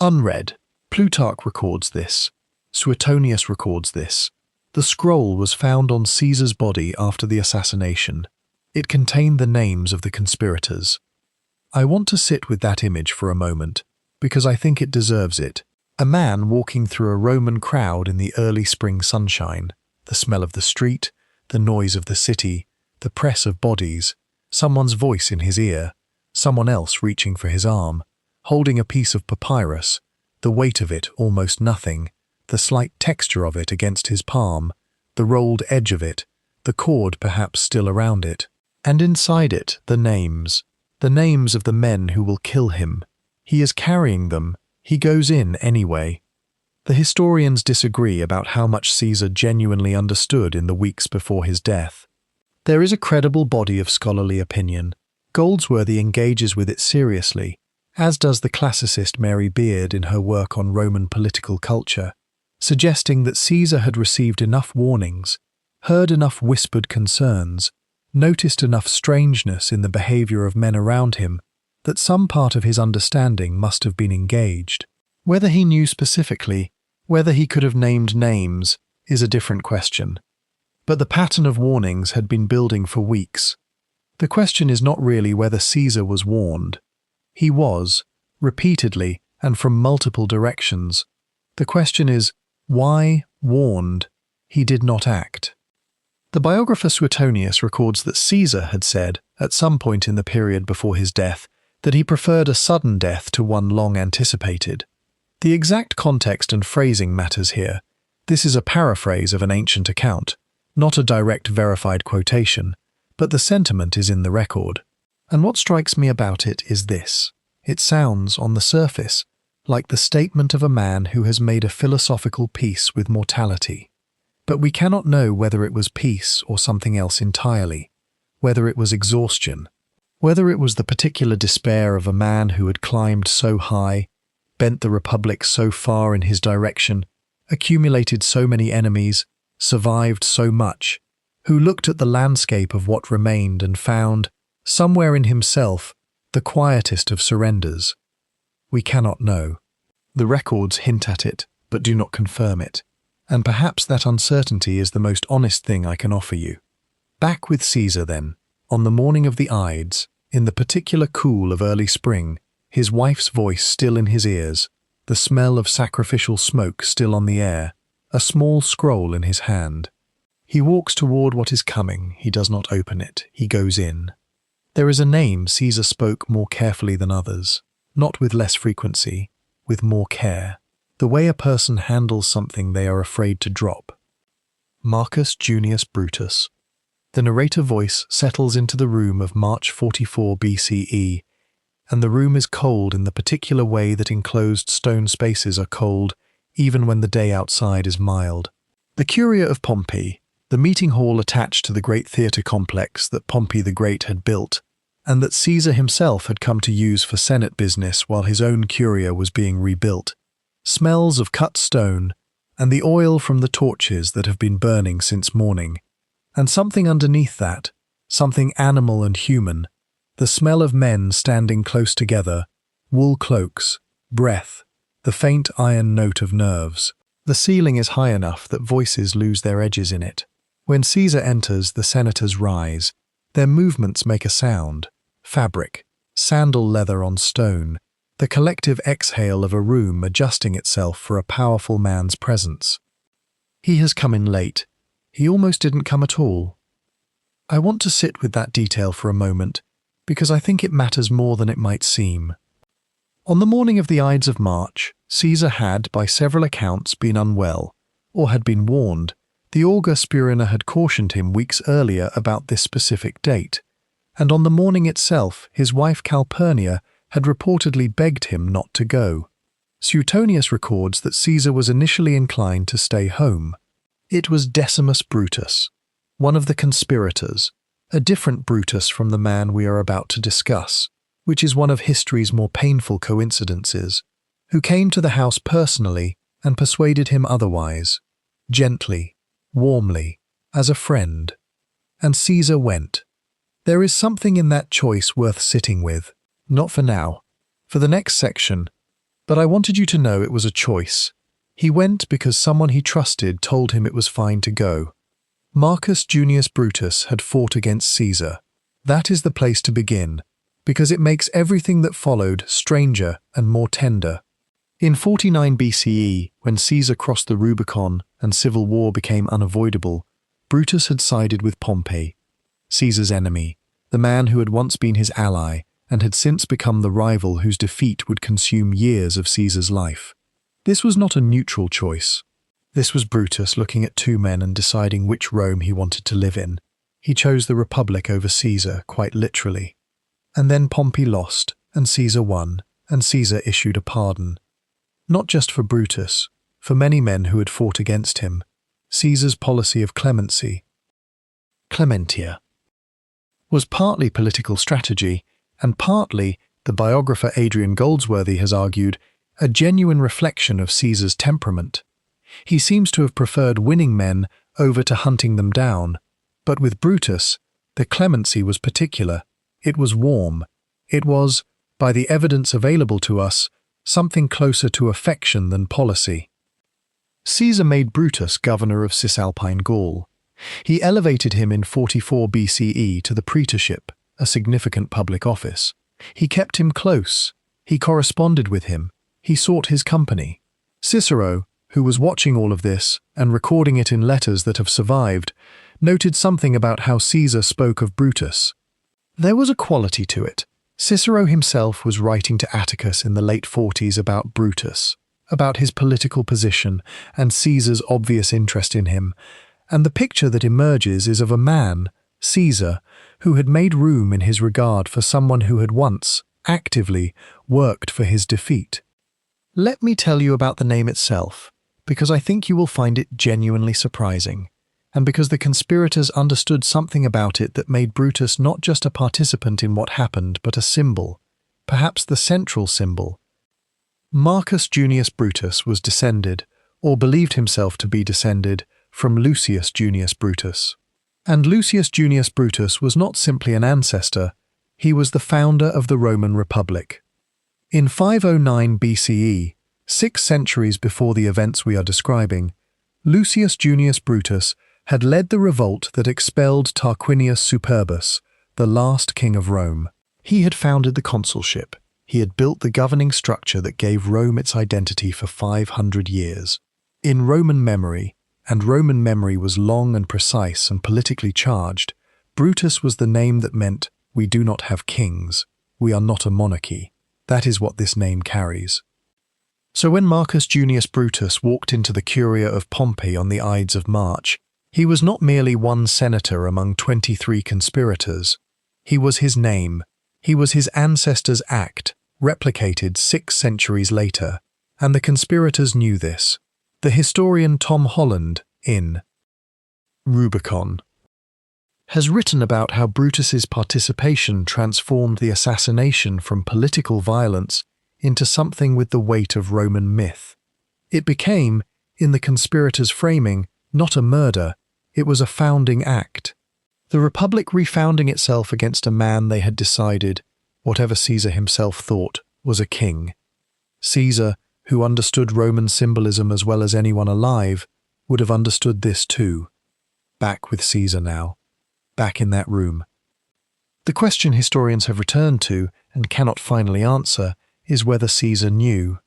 Unread. Plutarch records this. Suetonius records this. The scroll was found on Caesar's body after the assassination. It contained the names of the conspirators. I want to sit with that image for a moment, because I think it deserves it. A man walking through a Roman crowd in the early spring sunshine, the smell of the street, the noise of the city, the press of bodies, someone's voice in his ear, someone else reaching for his arm, holding a piece of papyrus, the weight of it almost nothing, the slight texture of it against his palm, the rolled edge of it, the cord perhaps still around it, and inside it the names of the men who will kill him. He is carrying them. He goes in anyway. The historians disagree about how much Caesar genuinely understood in the weeks before his death. There is a credible body of scholarly opinion. Goldsworthy engages with it seriously, as does the classicist Mary Beard in her work on Roman political culture, suggesting that Caesar had received enough warnings, heard enough whispered concerns, noticed enough strangeness in the behavior of men around him, that some part of his understanding must have been engaged. Whether he knew specifically, whether he could have named names, is a different question. But the pattern of warnings had been building for weeks. The question is not really whether Caesar was warned. He was, repeatedly and from multiple directions. The question is, why, warned, he did not act. The biographer Suetonius records that Caesar had said, at some point in the period before his death, that he preferred a sudden death to one long anticipated. The exact context and phrasing matters here. This is a paraphrase of an ancient account, Not a direct verified quotation, but the sentiment is in the record. And what strikes me about it is this. It sounds, on the surface, like the statement of a man who has made a philosophical peace with mortality. But we cannot know whether it was peace or something else entirely, whether it was exhaustion, whether it was the particular despair of a man who had climbed so high, bent the Republic so far in his direction, accumulated so many enemies, survived so much, who looked at the landscape of what remained and found, somewhere in himself, the quietest of surrenders. We cannot know. The records hint at it, but do not confirm it. And perhaps that uncertainty is the most honest thing I can offer you. Back with Caesar, then, on the morning of the Ides, in the particular cool of early spring, his wife's voice still in his ears, the smell of sacrificial smoke still on the air, a small scroll in his hand. He walks toward what is coming. He does not open it. He goes in. There is a name Caesar spoke more carefully than others, not with less frequency, with more care. The way a person handles something they are afraid to drop. Marcus Junius Brutus. The narrator voice settles into the room of March 44 BCE, and the room is cold in the particular way that enclosed stone spaces are cold, even when the day outside is mild. The Curia of Pompey, the meeting hall attached to the great theatre complex that Pompey the Great had built, and that Caesar himself had come to use for Senate business while his own Curia was being rebuilt, smells of cut stone, and the oil from the torches that have been burning since morning, and something underneath that, something animal and human, the smell of men standing close together, wool cloaks, breath, the faint iron note of nerves. The ceiling is high enough that voices lose their edges in it. When Caesar enters, the senators rise. Their movements make a sound. Fabric, sandal leather on stone, the collective exhale of a room adjusting itself for a powerful man's presence. He has come in late. He almost didn't come at all. I want to sit with that detail for a moment, because I think it matters more than it might seem. On the morning of the Ides of March, Caesar had, by several accounts, been unwell, or had been warned. The augur Spurina had cautioned him weeks earlier about this specific date, and on the morning itself, his wife Calpurnia had reportedly begged him not to go. Suetonius records that Caesar was initially inclined to stay home. It was Decimus Brutus, one of the conspirators, a different Brutus from the man we are about to discuss, which is one of history's more painful coincidences, who came to the house personally and persuaded him otherwise, gently, warmly, as a friend. And Caesar went. There is something in that choice worth sitting with, not for now, for the next section, but I wanted you to know it was a choice. He went because someone he trusted told him it was fine to go. Marcus Junius Brutus had fought against Caesar. That is the place to begin, because it makes everything that followed stranger and more tender. In 49 BCE, when Caesar crossed the Rubicon and civil war became unavoidable, Brutus had sided with Pompey, Caesar's enemy, the man who had once been his ally and had since become the rival whose defeat would consume years of Caesar's life. This was not a neutral choice. This was Brutus looking at two men and deciding which Rome he wanted to live in. He chose the Republic over Caesar, quite literally. And then Pompey lost, and Caesar won, and Caesar issued a pardon. Not just for Brutus, for many men who had fought against him. Caesar's policy of clemency, clementia, was partly political strategy, and partly, the biographer Adrian Goldsworthy has argued, a genuine reflection of Caesar's temperament. He seems to have preferred winning men over to hunting them down, but with Brutus, the clemency was particular. It was warm. It was, by the evidence available to us, something closer to affection than policy. Caesar made Brutus governor of Cisalpine Gaul. He elevated him in 44 BCE to the praetorship, a significant public office. He kept him close. He corresponded with him. He sought his company. Cicero, who was watching all of this and recording it in letters that have survived, noted something about how Caesar spoke of Brutus. There was a quality to it. Cicero himself was writing to Atticus in the late 40s about Brutus, about his political position and Caesar's obvious interest in him, And the picture that emerges is of a man, Caesar, who had made room in his regard for someone who had once, actively, worked for his defeat. Let me tell you about the name itself, because I think you will find it genuinely surprising, and because the conspirators understood something about it that made Brutus not just a participant in what happened, but a symbol, perhaps the central symbol. Marcus Junius Brutus was descended, or believed himself to be descended, from Lucius Junius Brutus. And Lucius Junius Brutus was not simply an ancestor, he was the founder of the Roman Republic. In 509 BCE, 6 centuries before the events we are describing, Lucius Junius Brutus had led the revolt that expelled Tarquinius Superbus, the last king of Rome. He had founded the consulship. He had built the governing structure that gave Rome its identity for 500 years. In Roman memory, and Roman memory was long and precise and politically charged, Brutus was the name that meant, we do not have kings, we are not a monarchy. That is what this name carries. So when Marcus Junius Brutus walked into the Curia of Pompey on the Ides of March, he was not merely one senator among 23 conspirators. He was his name. He was his ancestors' act, replicated 6 centuries later, and the conspirators knew this. The historian Tom Holland, in Rubicon, has written about how Brutus's participation transformed the assassination from political violence into something with the weight of Roman myth. It became, in the conspirators' framing, not a murder, it was a founding act. The Republic refounding itself against a man they had decided, whatever Caesar himself thought, was a king. Caesar, who understood Roman symbolism as well as anyone alive, would have understood this too. Back with Caesar now. Back in that room. The question historians have returned to, and cannot finally answer, is whether Caesar knew.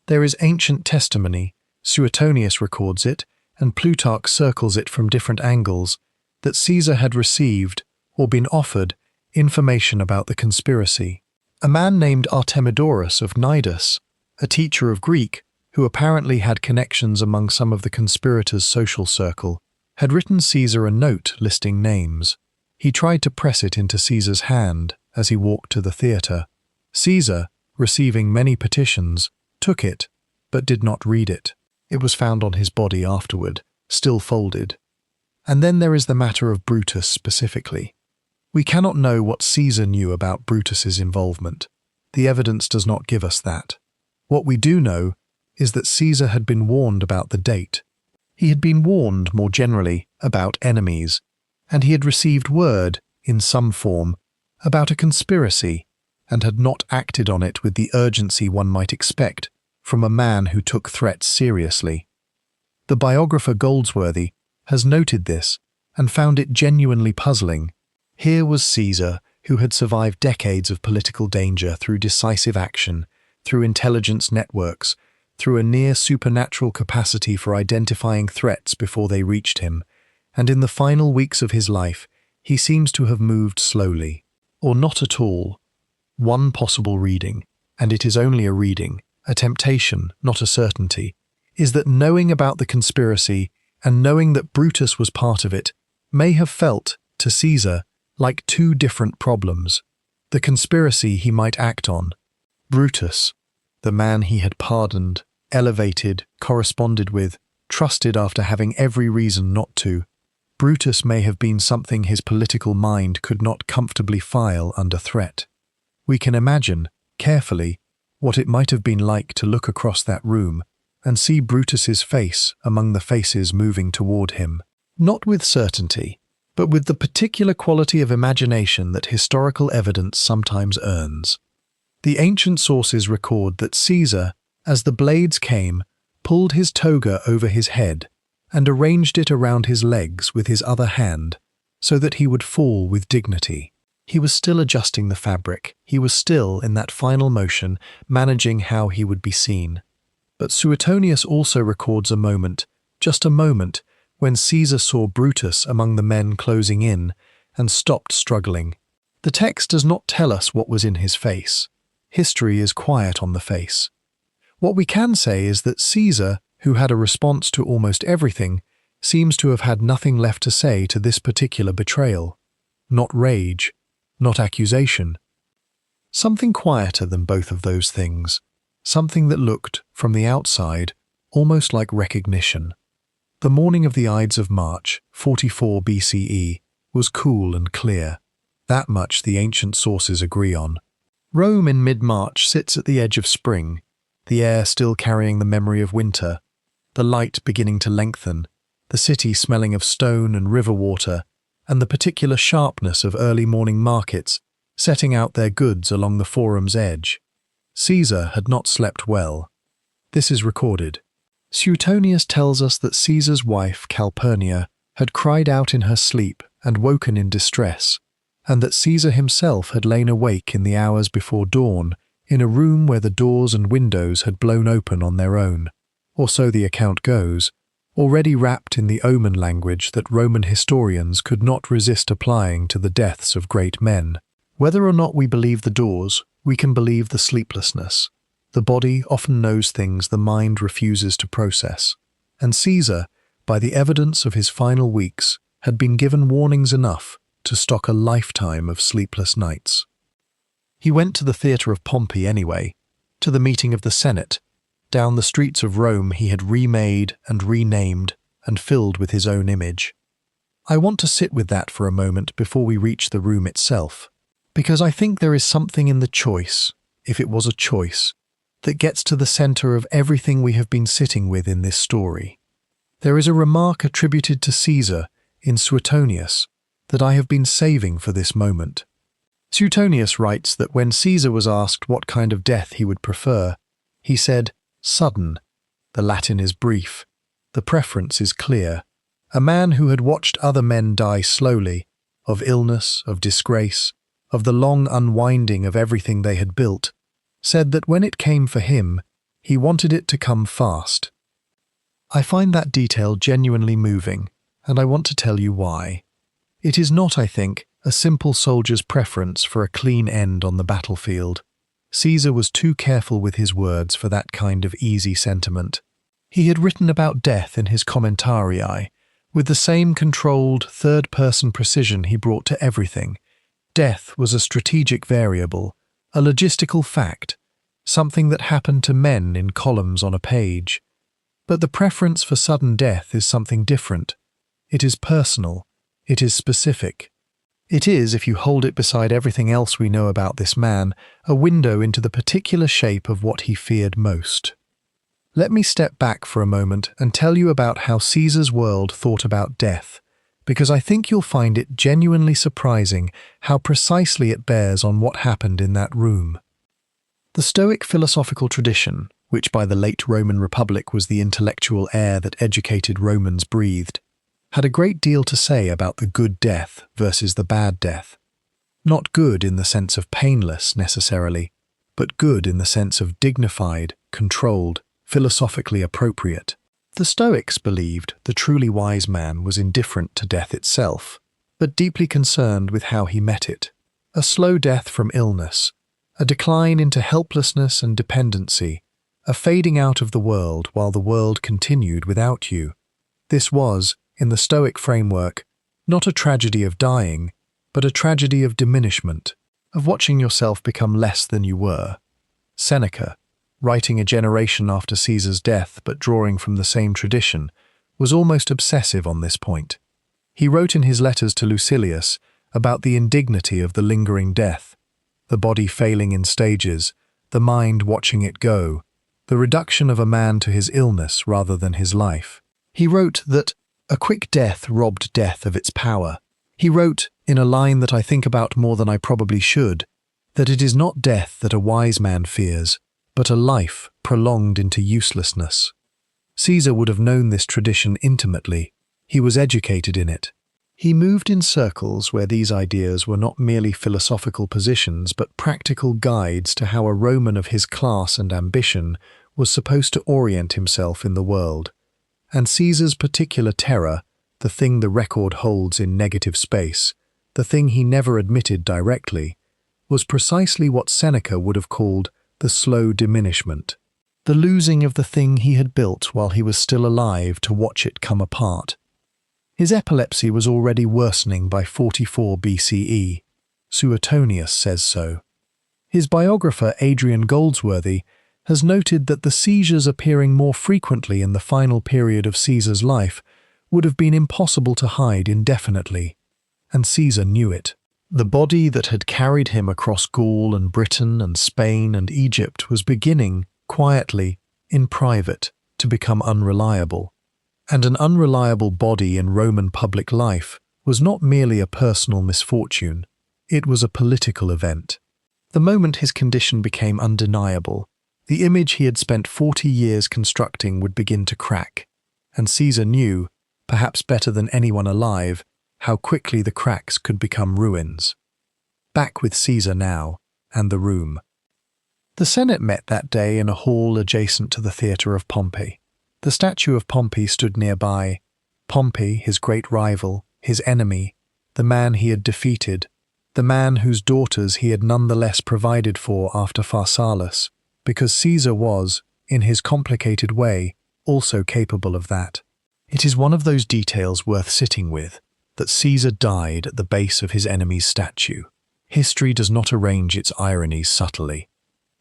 There is ancient testimony, Suetonius records it, and Plutarch circles it from different angles, that Caesar had received, or been offered, information about the conspiracy. A man named Artemidorus of Cnidus, a teacher of Greek, who apparently had connections among some of the conspirators' social circle, had written Caesar a note listing names. He tried to press it into Caesar's hand as he walked to the theatre. Caesar, receiving many petitions, took it, but did not read it. It was found on his body afterward, still folded. And then there is the matter of Brutus specifically. We cannot know what Caesar knew about Brutus's involvement. The evidence does not give us that. What we do know is that Caesar had been warned about the date. He had been warned, more generally, about enemies, and he had received word, in some form, about a conspiracy, and had not acted on it with the urgency one might expect from a man who took threats seriously. The biographer Goldsworthy has noted this and found it genuinely puzzling. Here was Caesar, who had survived decades of political danger through decisive action, through intelligence networks, through a near supernatural capacity for identifying threats before they reached him, and in the final weeks of his life, he seems to have moved slowly, or not at all. One possible reading, and it is only a reading, a temptation, not a certainty, is that knowing about the conspiracy and knowing that Brutus was part of it may have felt, to Caesar, like 2 different problems. The conspiracy he might act on. Brutus, the man he had pardoned, elevated, corresponded with, trusted after having every reason not to. Brutus may have been something his political mind could not comfortably file under threat. We can imagine, carefully, what it might have been like to look across that room and see Brutus's face among the faces moving toward him, not with certainty, but with the particular quality of imagination that historical evidence sometimes earns. The ancient sources record that Caesar, as the blades came, pulled his toga over his head and arranged it around his legs with his other hand so that he would fall with dignity. He was still adjusting the fabric. He was still, in that final motion, managing how he would be seen. But Suetonius also records a moment, just a moment, when Caesar saw Brutus among the men closing in and stopped struggling. The text does not tell us what was in his face. History is quiet on the face. What we can say is that Caesar, who had a response to almost everything, seems to have had nothing left to say to this particular betrayal. Not rage, not accusation. Something quieter than both of those things. Something that looked, from the outside, almost like recognition. The morning of the Ides of March, 44 BCE, was cool and clear. That much the ancient sources agree on. Rome in mid-March sits at the edge of spring, the air still carrying the memory of winter, the light beginning to lengthen, the city smelling of stone and river water, and the particular sharpness of early morning markets setting out their goods along the forum's edge. Caesar had not slept well. This is recorded. Suetonius tells us that Caesar's wife, Calpurnia, had cried out in her sleep and woken in distress, and that Caesar himself had lain awake in the hours before dawn in a room where the doors and windows had blown open on their own, or so the account goes, already wrapped in the omen language that Roman historians could not resist applying to the deaths of great men. Whether or not we believe the doors, we can believe the sleeplessness. The body often knows things the mind refuses to process, and Caesar, by the evidence of his final weeks, had been given warnings enough to stock a lifetime of sleepless nights. He went to the theatre of Pompey anyway, to the meeting of the Senate. Down the streets of Rome he had remade and renamed and filled with his own image. I want to sit with that for a moment before we reach the room itself, because I think there is something in the choice, if it was a choice, that gets to the centre of everything we have been sitting with in this story. There is a remark attributed to Caesar in Suetonius that I have been saving for this moment. Suetonius writes that when Caesar was asked what kind of death he would prefer, he said, "Sudden." The Latin is brief. The preference is clear. A man who had watched other men die slowly, of illness, of disgrace, of the long unwinding of everything they had built, said that when it came for him, he wanted it to come fast. I find that detail genuinely moving, and I want to tell you why. It is not, I think, a simple soldier's preference for a clean end on the battlefield. Caesar was too careful with his words for that kind of easy sentiment. He had written about death in his Commentarii, with the same controlled, third-person precision he brought to everything. Death was a strategic variable, a logistical fact, something that happened to men in columns on a page. But the preference for sudden death is something different. It is personal. It is specific. It is, if you hold it beside everything else we know about this man, a window into the particular shape of what he feared most. Let me step back for a moment and tell you about how Caesar's world thought about death, because I think you'll find it genuinely surprising how precisely it bears on what happened in that room. The Stoic philosophical tradition, which by the late Roman Republic was the intellectual air that educated Romans breathed, had a great deal to say about the good death versus the bad death. Not good in the sense of painless, necessarily, but good in the sense of dignified, controlled, philosophically appropriate. The Stoics believed the truly wise man was indifferent to death itself, but deeply concerned with how he met it. A slow death from illness, a decline into helplessness and dependency, a fading out of the world while the world continued without you. This was, in the Stoic framework, not a tragedy of dying, but a tragedy of diminishment, of watching yourself become less than you were. Seneca, writing a generation after Caesar's death but drawing from the same tradition, was almost obsessive on this point. He wrote in his letters to Lucilius about the indignity of the lingering death, the body failing in stages, the mind watching it go, the reduction of a man to his illness rather than his life. He wrote that a quick death robbed death of its power. He wrote, in a line that I think about more than I probably should, that it is not death that a wise man fears, but a life prolonged into uselessness. Caesar would have known this tradition intimately. He was educated in it. He moved in circles where these ideas were not merely philosophical positions but practical guides to how a Roman of his class and ambition was supposed to orient himself in the world. And Caesar's particular terror, the thing the record holds in negative space, the thing he never admitted directly, was precisely what Seneca would have called the slow diminishment, the losing of the thing he had built while he was still alive to watch it come apart. His epilepsy was already worsening by 44 BCE. Suetonius says so. His biographer Adrian Goldsworthy has noted that the seizures appearing more frequently in the final period of Caesar's life would have been impossible to hide indefinitely, and Caesar knew it. The body that had carried him across Gaul and Britain and Spain and Egypt was beginning, quietly, in private, to become unreliable. And an unreliable body in Roman public life was not merely a personal misfortune, it was a political event. The moment his condition became undeniable, the image he had spent 40 years constructing would begin to crack, and Caesar knew, perhaps better than anyone alive, how quickly the cracks could become ruins. Back with Caesar now, and the room. The Senate met that day in a hall adjacent to the theatre of Pompey. The statue of Pompey stood nearby. Pompey, his great rival, his enemy, the man he had defeated, the man whose daughters he had nonetheless provided for after Pharsalus, because Caesar was, in his complicated way, also capable of that. It is one of those details worth sitting with, that Caesar died at the base of his enemy's statue. History does not arrange its ironies subtly.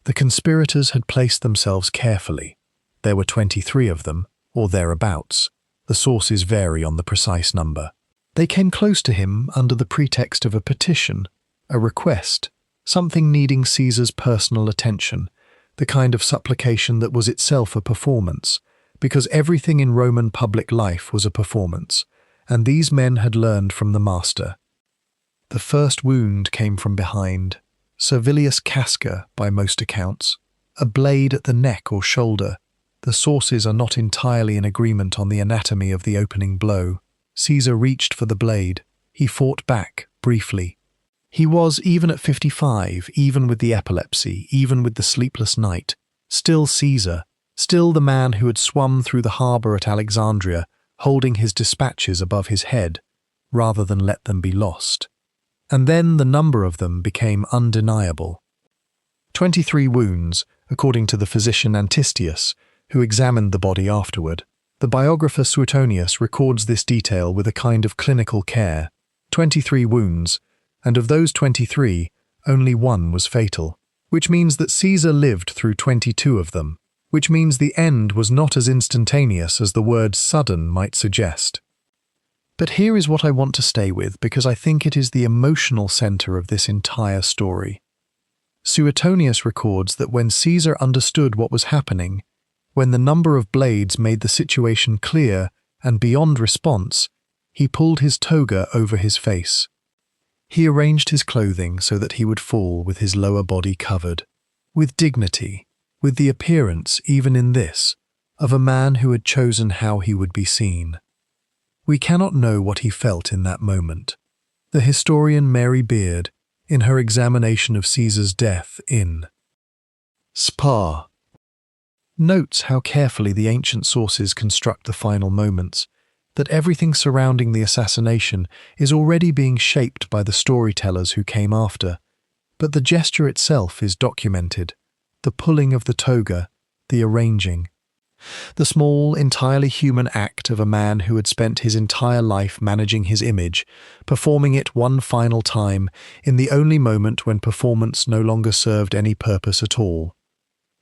The conspirators had placed themselves carefully. There were 23 of them, or thereabouts. The sources vary on the precise number. They came close to him under the pretext of a petition, a request, something needing Caesar's personal attention, the kind of supplication that was itself a performance, because everything in Roman public life was a performance, and these men had learned from the master. The first wound came from behind, Servilius Casca by most accounts, a blade at the neck or shoulder. The sources are not entirely in agreement on the anatomy of the opening blow. Caesar reached for the blade. He fought back, briefly. He was, even at 55, even with the epilepsy, even with the sleepless night, still Caesar, still the man who had swum through the harbour at Alexandria, holding his dispatches above his head, rather than let them be lost. And then the number of them became undeniable. 23 wounds, according to the physician Antistius, who examined the body afterward. The biographer Suetonius records this detail with a kind of clinical care. 23 wounds, and of those 23, only one was fatal, which means that Caesar lived through 22 of them, which means the end was not as instantaneous as the word sudden might suggest. But here is what I want to stay with, because I think it is the emotional centre of this entire story. Suetonius records that when Caesar understood what was happening, when the number of blades made the situation clear and beyond response, he pulled his toga over his face. He arranged his clothing so that he would fall with his lower body covered, with dignity, with the appearance, even in this, of a man who had chosen how he would be seen. We cannot know what he felt in that moment. The historian Mary Beard, in her examination of Caesar's death in Spa, notes how carefully the ancient sources construct the final moments, that everything surrounding the assassination is already being shaped by the storytellers who came after, but the gesture itself is documented, the pulling of the toga, the arranging. The small, entirely human act of a man who had spent his entire life managing his image, performing it one final time in the only moment when performance no longer served any purpose at all.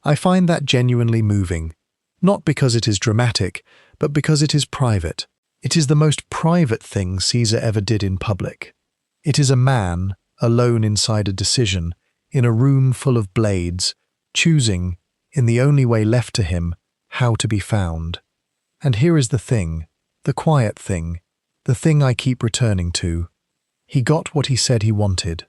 I find that genuinely moving, not because it is dramatic, but because it is private. It is the most private thing Caesar ever did in public. It is a man, alone inside a decision, in a room full of blades, choosing, in the only way left to him, how to be found. And here is the thing, the quiet thing, the thing I keep returning to. He got what he said he wanted.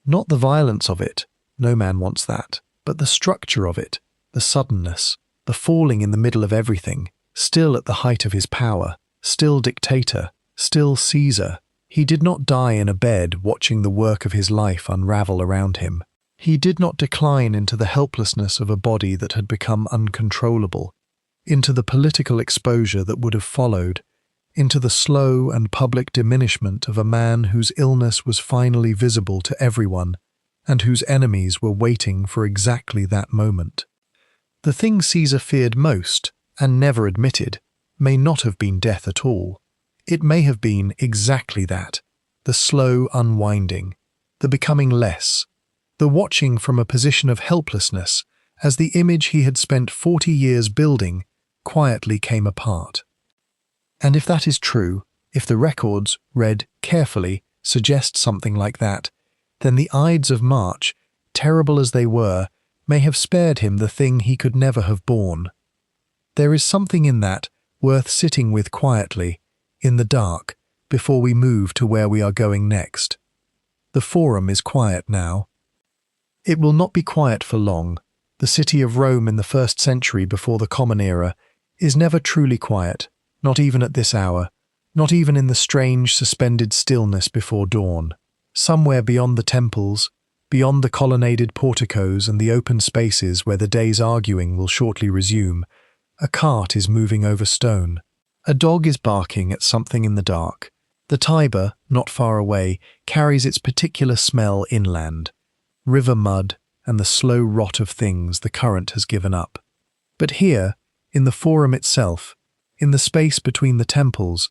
Not the violence of it, no man wants that, but the structure of it, the suddenness, the falling in the middle of everything, still at the height of his power, still dictator, still Caesar. He did not die in a bed watching the work of his life unravel around him. He did not decline into the helplessness of a body that had become uncontrollable, into the political exposure that would have followed, into the slow and public diminishment of a man whose illness was finally visible to everyone, and whose enemies were waiting for exactly that moment. The thing Caesar feared most, and never admitted, may not have been death at all. It may have been exactly that, the slow unwinding, the becoming less, the watching from a position of helplessness as the image he had spent 40 years building quietly came apart. And if that is true, if the records, read carefully, suggest something like that, then the Ides of March, terrible as they were, may have spared him the thing he could never have borne. There is something in that worth sitting with quietly, in the dark, before we move to where we are going next. The Forum is quiet now. It will not be quiet for long. The city of Rome in the 1st century before the Common Era is never truly quiet, not even at this hour, not even in the strange suspended stillness before dawn. Somewhere beyond the temples, beyond the colonnaded porticos and the open spaces where the day's arguing will shortly resume, a cart is moving over stone. A dog is barking at something in the dark. The Tiber, not far away, carries its particular smell inland. River mud and the slow rot of things the current has given up. But here, in the Forum itself, in the space between the temples,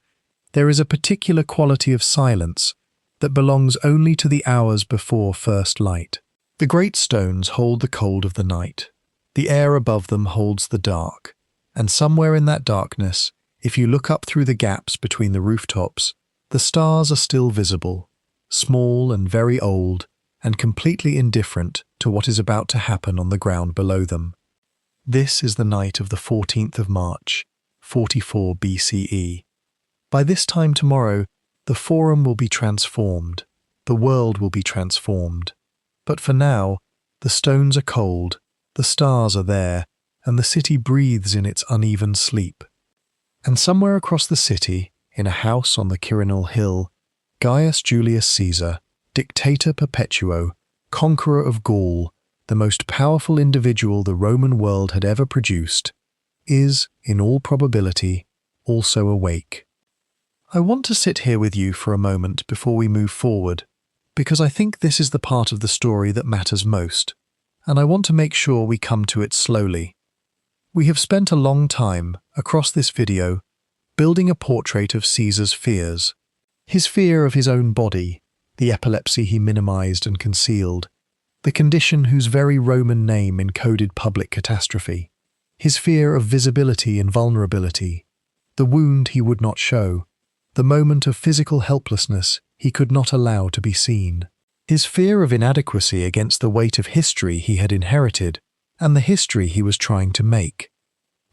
there is a particular quality of silence that belongs only to the hours before first light. The great stones hold the cold of the night. The air above them holds the dark. And somewhere in that darkness, if you look up through the gaps between the rooftops, the stars are still visible, small and very old, and completely indifferent to what is about to happen on the ground below them. This is the night of the 14th of March, 44 BCE. By this time tomorrow, the Forum will be transformed, the world will be transformed. But for now, the stones are cold, the stars are there, and the city breathes in its uneven sleep. And somewhere across the city, in a house on the Quirinal Hill, Gaius Julius Caesar, Dictator Perpetuo, conqueror of Gaul, the most powerful individual the Roman world had ever produced, is, in all probability, also awake. I want to sit here with you for a moment before we move forward, because I think this is the part of the story that matters most, and I want to make sure we come to it slowly. We have spent a long time, across this video, building a portrait of Caesar's fears. His fear of his own body, the epilepsy he minimized and concealed, the condition whose very Roman name encoded public catastrophe, his fear of visibility and vulnerability, the wound he would not show, the moment of physical helplessness he could not allow to be seen, his fear of inadequacy against the weight of history he had inherited and the history he was trying to make,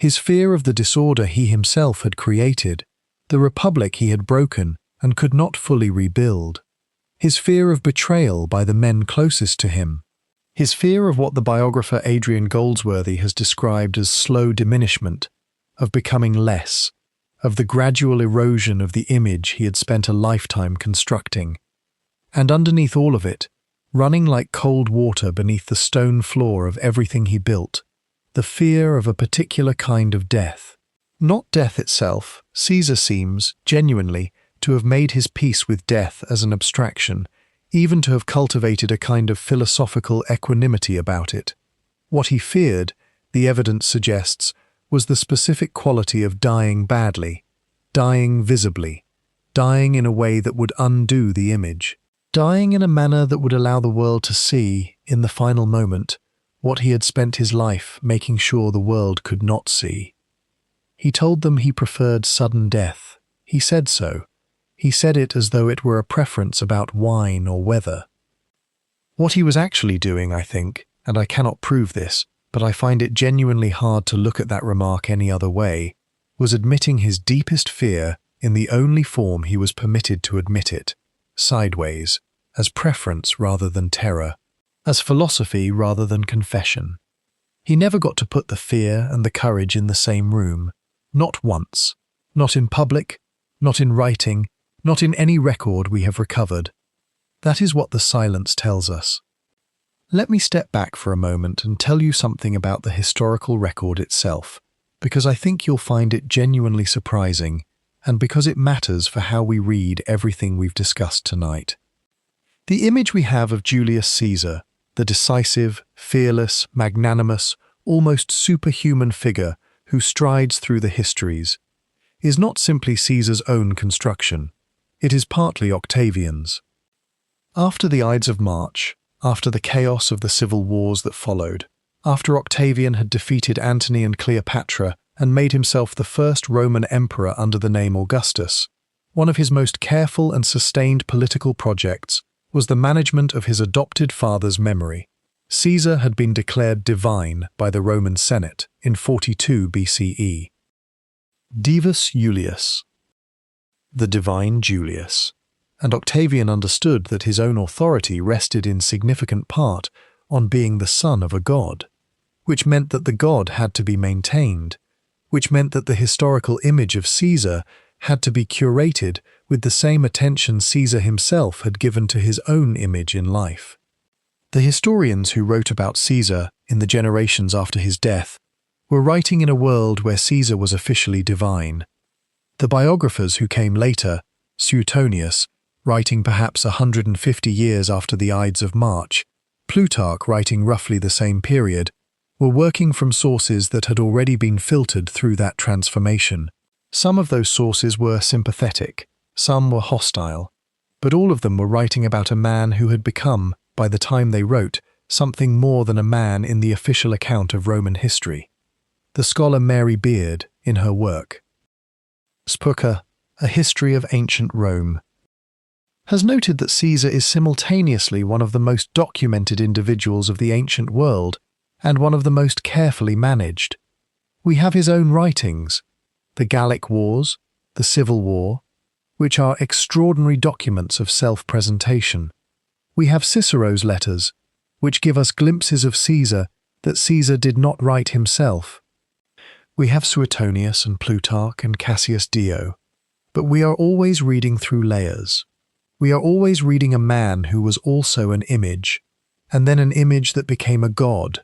his fear of the disorder he himself had created, the republic he had broken and could not fully rebuild, his fear of betrayal by the men closest to him, his fear of what the biographer Adrian Goldsworthy has described as slow diminishment, of becoming less, of the gradual erosion of the image he had spent a lifetime constructing. And underneath all of it, running like cold water beneath the stone floor of everything he built, the fear of a particular kind of death. Not death itself. Caesar seems, genuinely, to have made his peace with death as an abstraction, even to have cultivated a kind of philosophical equanimity about it. What he feared, the evidence suggests, was the specific quality of dying badly, dying visibly, dying in a way that would undo the image, dying in a manner that would allow the world to see, in the final moment, what he had spent his life making sure the world could not see. He told them he preferred sudden death. He said so. He said it as though it were a preference about wine or weather. What he was actually doing, I think, and I cannot prove this, but I find it genuinely hard to look at that remark any other way, was admitting his deepest fear in the only form he was permitted to admit it, sideways, as preference rather than terror, as philosophy rather than confession. He never got to put the fear and the courage in the same room, not once, not in public, not in writing, not in any record we have recovered. That is what the silence tells us. Let me step back for a moment and tell you something about the historical record itself, because I think you'll find it genuinely surprising, and because it matters for how we read everything we've discussed tonight. The image we have of Julius Caesar, the decisive, fearless, magnanimous, almost superhuman figure who strides through the histories, is not simply Caesar's own construction. It is partly Octavian's. After the Ides of March, after the chaos of the civil wars that followed, after Octavian had defeated Antony and Cleopatra and made himself the first Roman emperor under the name Augustus, one of his most careful and sustained political projects was the management of his adopted father's memory. Caesar had been declared divine by the Roman Senate in 42 BCE. Divus Julius, the divine Julius, and Octavian understood that his own authority rested in significant part on being the son of a god, which meant that the god had to be maintained, which meant that the historical image of Caesar had to be curated with the same attention Caesar himself had given to his own image in life. The historians who wrote about Caesar in the generations after his death were writing in a world where Caesar was officially divine. The biographers who came later, Suetonius, writing perhaps 150 years after the Ides of March, Plutarch writing roughly the same period, were working from sources that had already been filtered through that transformation. Some of those sources were sympathetic, some were hostile, but all of them were writing about a man who had become, by the time they wrote, something more than a man in the official account of Roman history. The scholar Mary Beard, in her work, Spucker, A History of Ancient Rome, has noted that Caesar is simultaneously one of the most documented individuals of the ancient world and one of the most carefully managed. We have his own writings, the Gallic Wars, the Civil War, which are extraordinary documents of self-presentation. We have Cicero's letters, which give us glimpses of Caesar that Caesar did not write himself. We have Suetonius and Plutarch and Cassius Dio, but we are always reading through layers. We are always reading a man who was also an image, and then an image that became a god,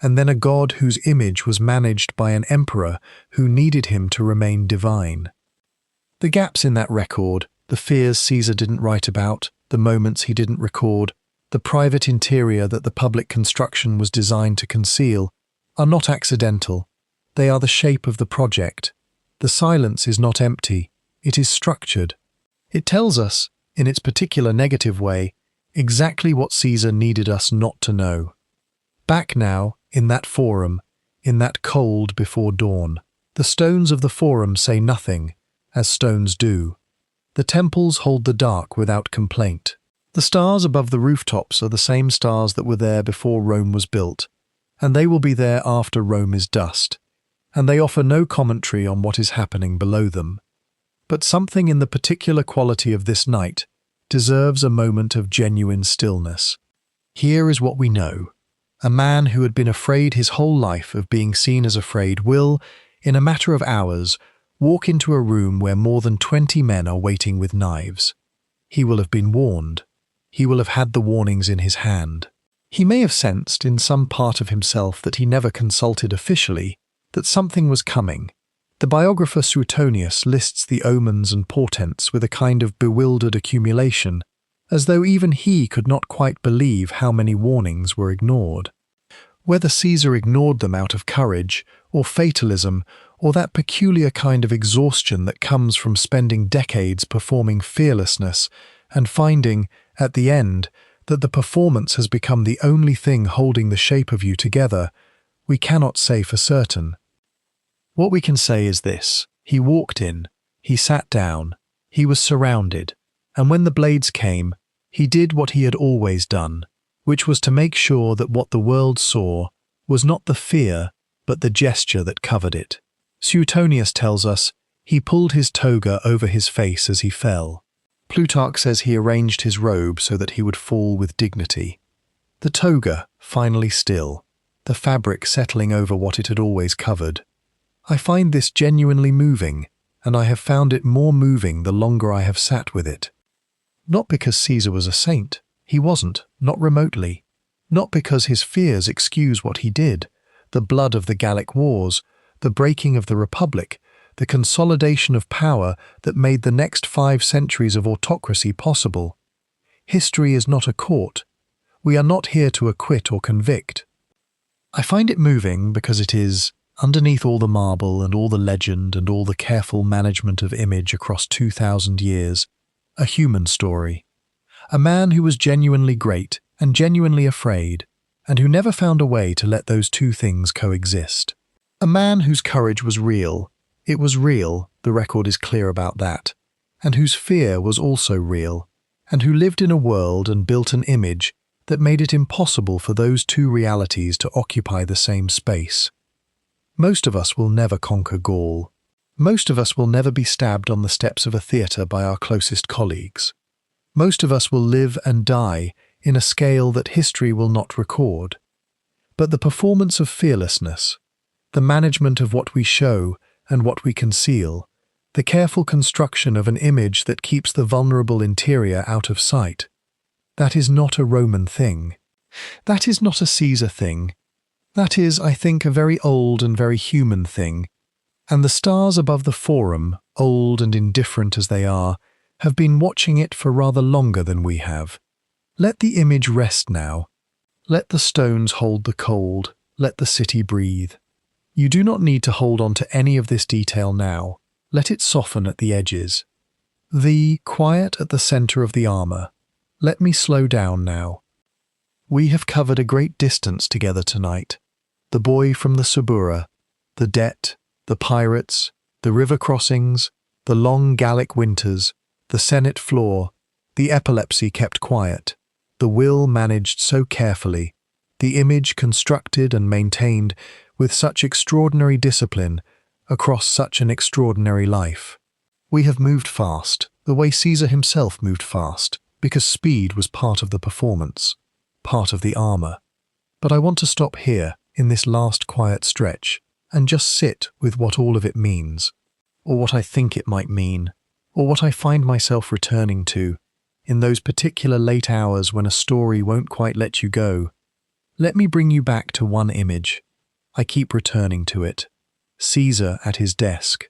and then a god whose image was managed by an emperor who needed him to remain divine. The gaps in that record, the fears Caesar didn't write about, the moments he didn't record, the private interior that the public construction was designed to conceal, are not accidental. They are the shape of the project. The silence is not empty, it is structured. It tells us, in its particular negative way, exactly what Caesar needed us not to know. Back now, in that forum, in that cold before dawn, the stones of the forum say nothing, as stones do. The temples hold the dark without complaint. The stars above the rooftops are the same stars that were there before Rome was built, and they will be there after Rome is dust, and they offer no commentary on what is happening below them. But something in the particular quality of this night deserves a moment of genuine stillness. Here is what we know. A man who had been afraid his whole life of being seen as afraid will, in a matter of hours, walk into a room where more than 20 men are waiting with knives. He will have been warned. He will have had the warnings in his hand. He may have sensed in some part of himself that he never consulted officially that something was coming. The biographer Suetonius lists the omens and portents with a kind of bewildered accumulation, as though even he could not quite believe how many warnings were ignored. Whether Caesar ignored them out of courage, or fatalism, or that peculiar kind of exhaustion that comes from spending decades performing fearlessness and finding, at the end, that the performance has become the only thing holding the shape of you together, we cannot say for certain. What we can say is this: he walked in, he sat down, he was surrounded, and when the blades came, he did what he had always done, which was to make sure that what the world saw was not the fear, but the gesture that covered it. Suetonius tells us he pulled his toga over his face as he fell. Plutarch says he arranged his robe so that he would fall with dignity. The toga, finally still, the fabric settling over what it had always covered. I find this genuinely moving, and I have found it more moving the longer I have sat with it. Not because Caesar was a saint, he wasn't, not remotely. Not because his fears excuse what he did, the blood of the Gallic Wars, the breaking of the Republic, the consolidation of power that made the next 5 centuries of autocracy possible. History is not a court. We are not here to acquit or convict. I find it moving because it is, Underneath all the marble and all the legend and all the careful management of image across 2,000 years, a human story. A man who was genuinely great and genuinely afraid, and who never found a way to let those two things coexist. A man whose courage was real. It was real, the record is clear about that. And whose fear was also real, and who lived in a world and built an image that made it impossible for those two realities to occupy the same space. Most of us will never conquer Gaul. Most of us will never be stabbed on the steps of a theatre by our closest colleagues. Most of us will live and die in a scale that history will not record. But the performance of fearlessness, the management of what we show and what we conceal, the careful construction of an image that keeps the vulnerable interior out of sight, that is not a Roman thing. That is not a Caesar thing. That is, I think, a very old and very human thing. And the stars above the Forum, old and indifferent as they are, have been watching it for rather longer than we have. Let the image rest now. Let the stones hold the cold. Let the city breathe. You do not need to hold on to any of this detail now. Let it soften at the edges. The quiet at the center of the armor. Let me slow down now. We have covered a great distance together tonight. The boy from the Subura, the debt, the pirates, the river crossings, the long Gallic winters, the Senate floor, the epilepsy kept quiet, the will managed so carefully, the image constructed and maintained with such extraordinary discipline across such an extraordinary life. We have moved fast, the way Caesar himself moved fast, because speed was part of the performance, part of the armor. But I want to stop here, in this last quiet stretch, and just sit with what all of it means, or what I think it might mean, or what I find myself returning to, in those particular late hours when a story won't quite let you go. Let me bring you back to one image. I keep returning to it. Caesar at his desk.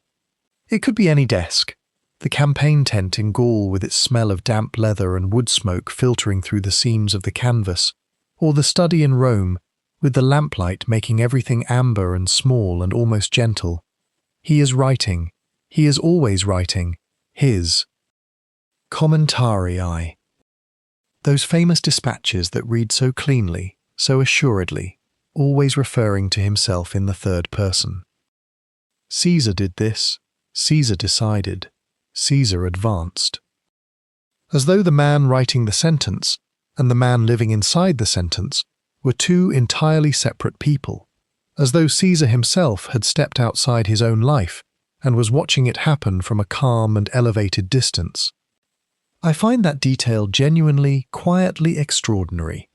It could be any desk. The campaign tent in Gaul with its smell of damp leather and wood smoke filtering through the seams of the canvas, or the study in Rome with the lamplight making everything amber and small and almost gentle. He is writing. He is always writing. His Commentarii. Those famous dispatches that read so cleanly, so assuredly, always referring to himself in the third person. Caesar did this. Caesar decided. Caesar advanced. As though the man writing the sentence and the man living inside the sentence were two entirely separate people, as though Caesar himself had stepped outside his own life and was watching it happen from a calm and elevated distance. I find that detail genuinely, quietly extraordinary.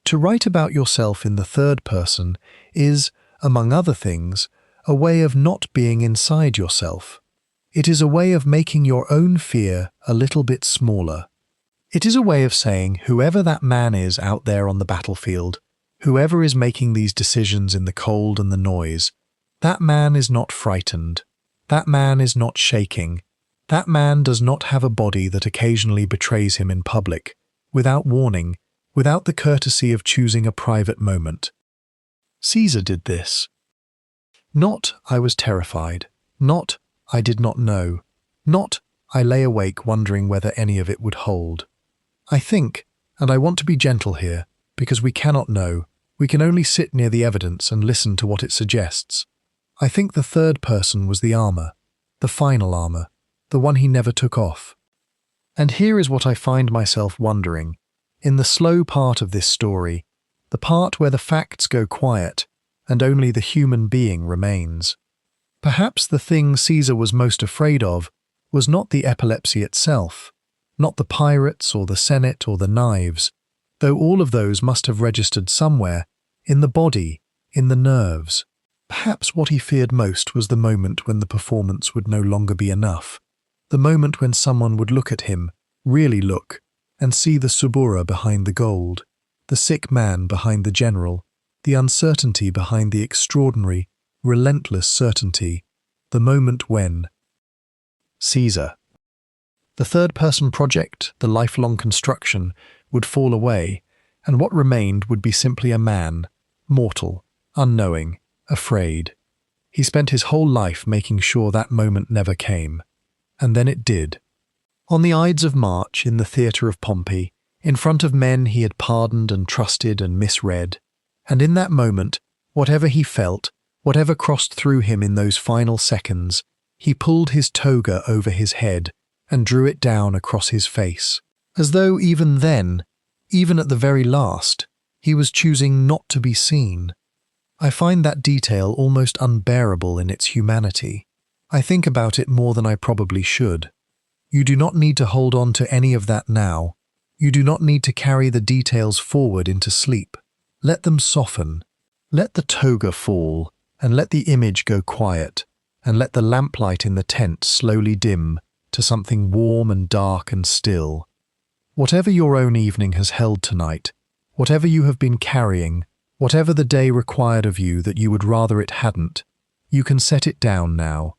To write about yourself in the third person is, among other things, a way of not being inside yourself. It is a way of making your own fear a little bit smaller. It is a way of saying whoever that man is out there on the battlefield, whoever is making these decisions in the cold and the noise, that man is not frightened. That man is not shaking. That man does not have a body that occasionally betrays him in public, without warning, without the courtesy of choosing a private moment. Caesar did this. Not, I was terrified. Not, I did not know. Not, I lay awake wondering whether any of it would hold. I think, and I want to be gentle here, because we cannot know, we can only sit near the evidence and listen to what it suggests. I think the third person was the armor, the final armor, the one he never took off. And here is what I find myself wondering. In the slow part of this story, the part where the facts go quiet and only the human being remains. Perhaps the thing Caesar was most afraid of was not the epilepsy itself, not the pirates or the Senate or the knives, though all of those must have registered somewhere, in the body, in the nerves. Perhaps what he feared most was the moment when the performance would no longer be enough, the moment when someone would look at him, really look, and see the Subura behind the gold, the sick man behind the general, the uncertainty behind the extraordinary, relentless certainty, the moment when Caesar. The third-person project, the lifelong construction, would fall away, and what remained would be simply a man, mortal, unknowing, afraid. He spent his whole life making sure that moment never came. And then it did. On the Ides of March, in the theatre of Pompey, in front of men he had pardoned and trusted and misread, and in that moment, whatever he felt, whatever crossed through him in those final seconds, he pulled his toga over his head and drew it down across his face, as though even then, even at the very last, he was choosing not to be seen. I find that detail almost unbearable in its humanity. I think about it more than I probably should. You do not need to hold on to any of that now. You do not need to carry the details forward into sleep. Let them soften. Let the toga fall, and let the image go quiet, and let the lamplight in the tent slowly dim to something warm and dark and still. Whatever your own evening has held tonight, whatever you have been carrying, whatever the day required of you that you would rather it hadn't, you can set it down now.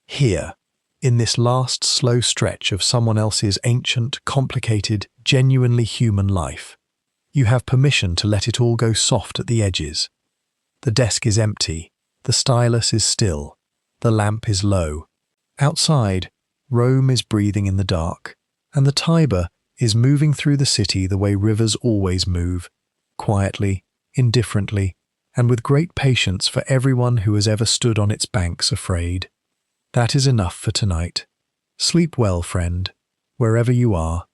Here, in this last slow stretch of someone else's ancient, complicated, genuinely human life. You have permission to let it all go soft at the edges. The desk is empty, the stylus is still, the lamp is low. Outside, Rome is breathing in the dark, and the Tiber is moving through the city the way rivers always move, quietly, indifferently, and with great patience for everyone who has ever stood on its banks afraid. That is enough for tonight. Sleep well, friend, wherever you are.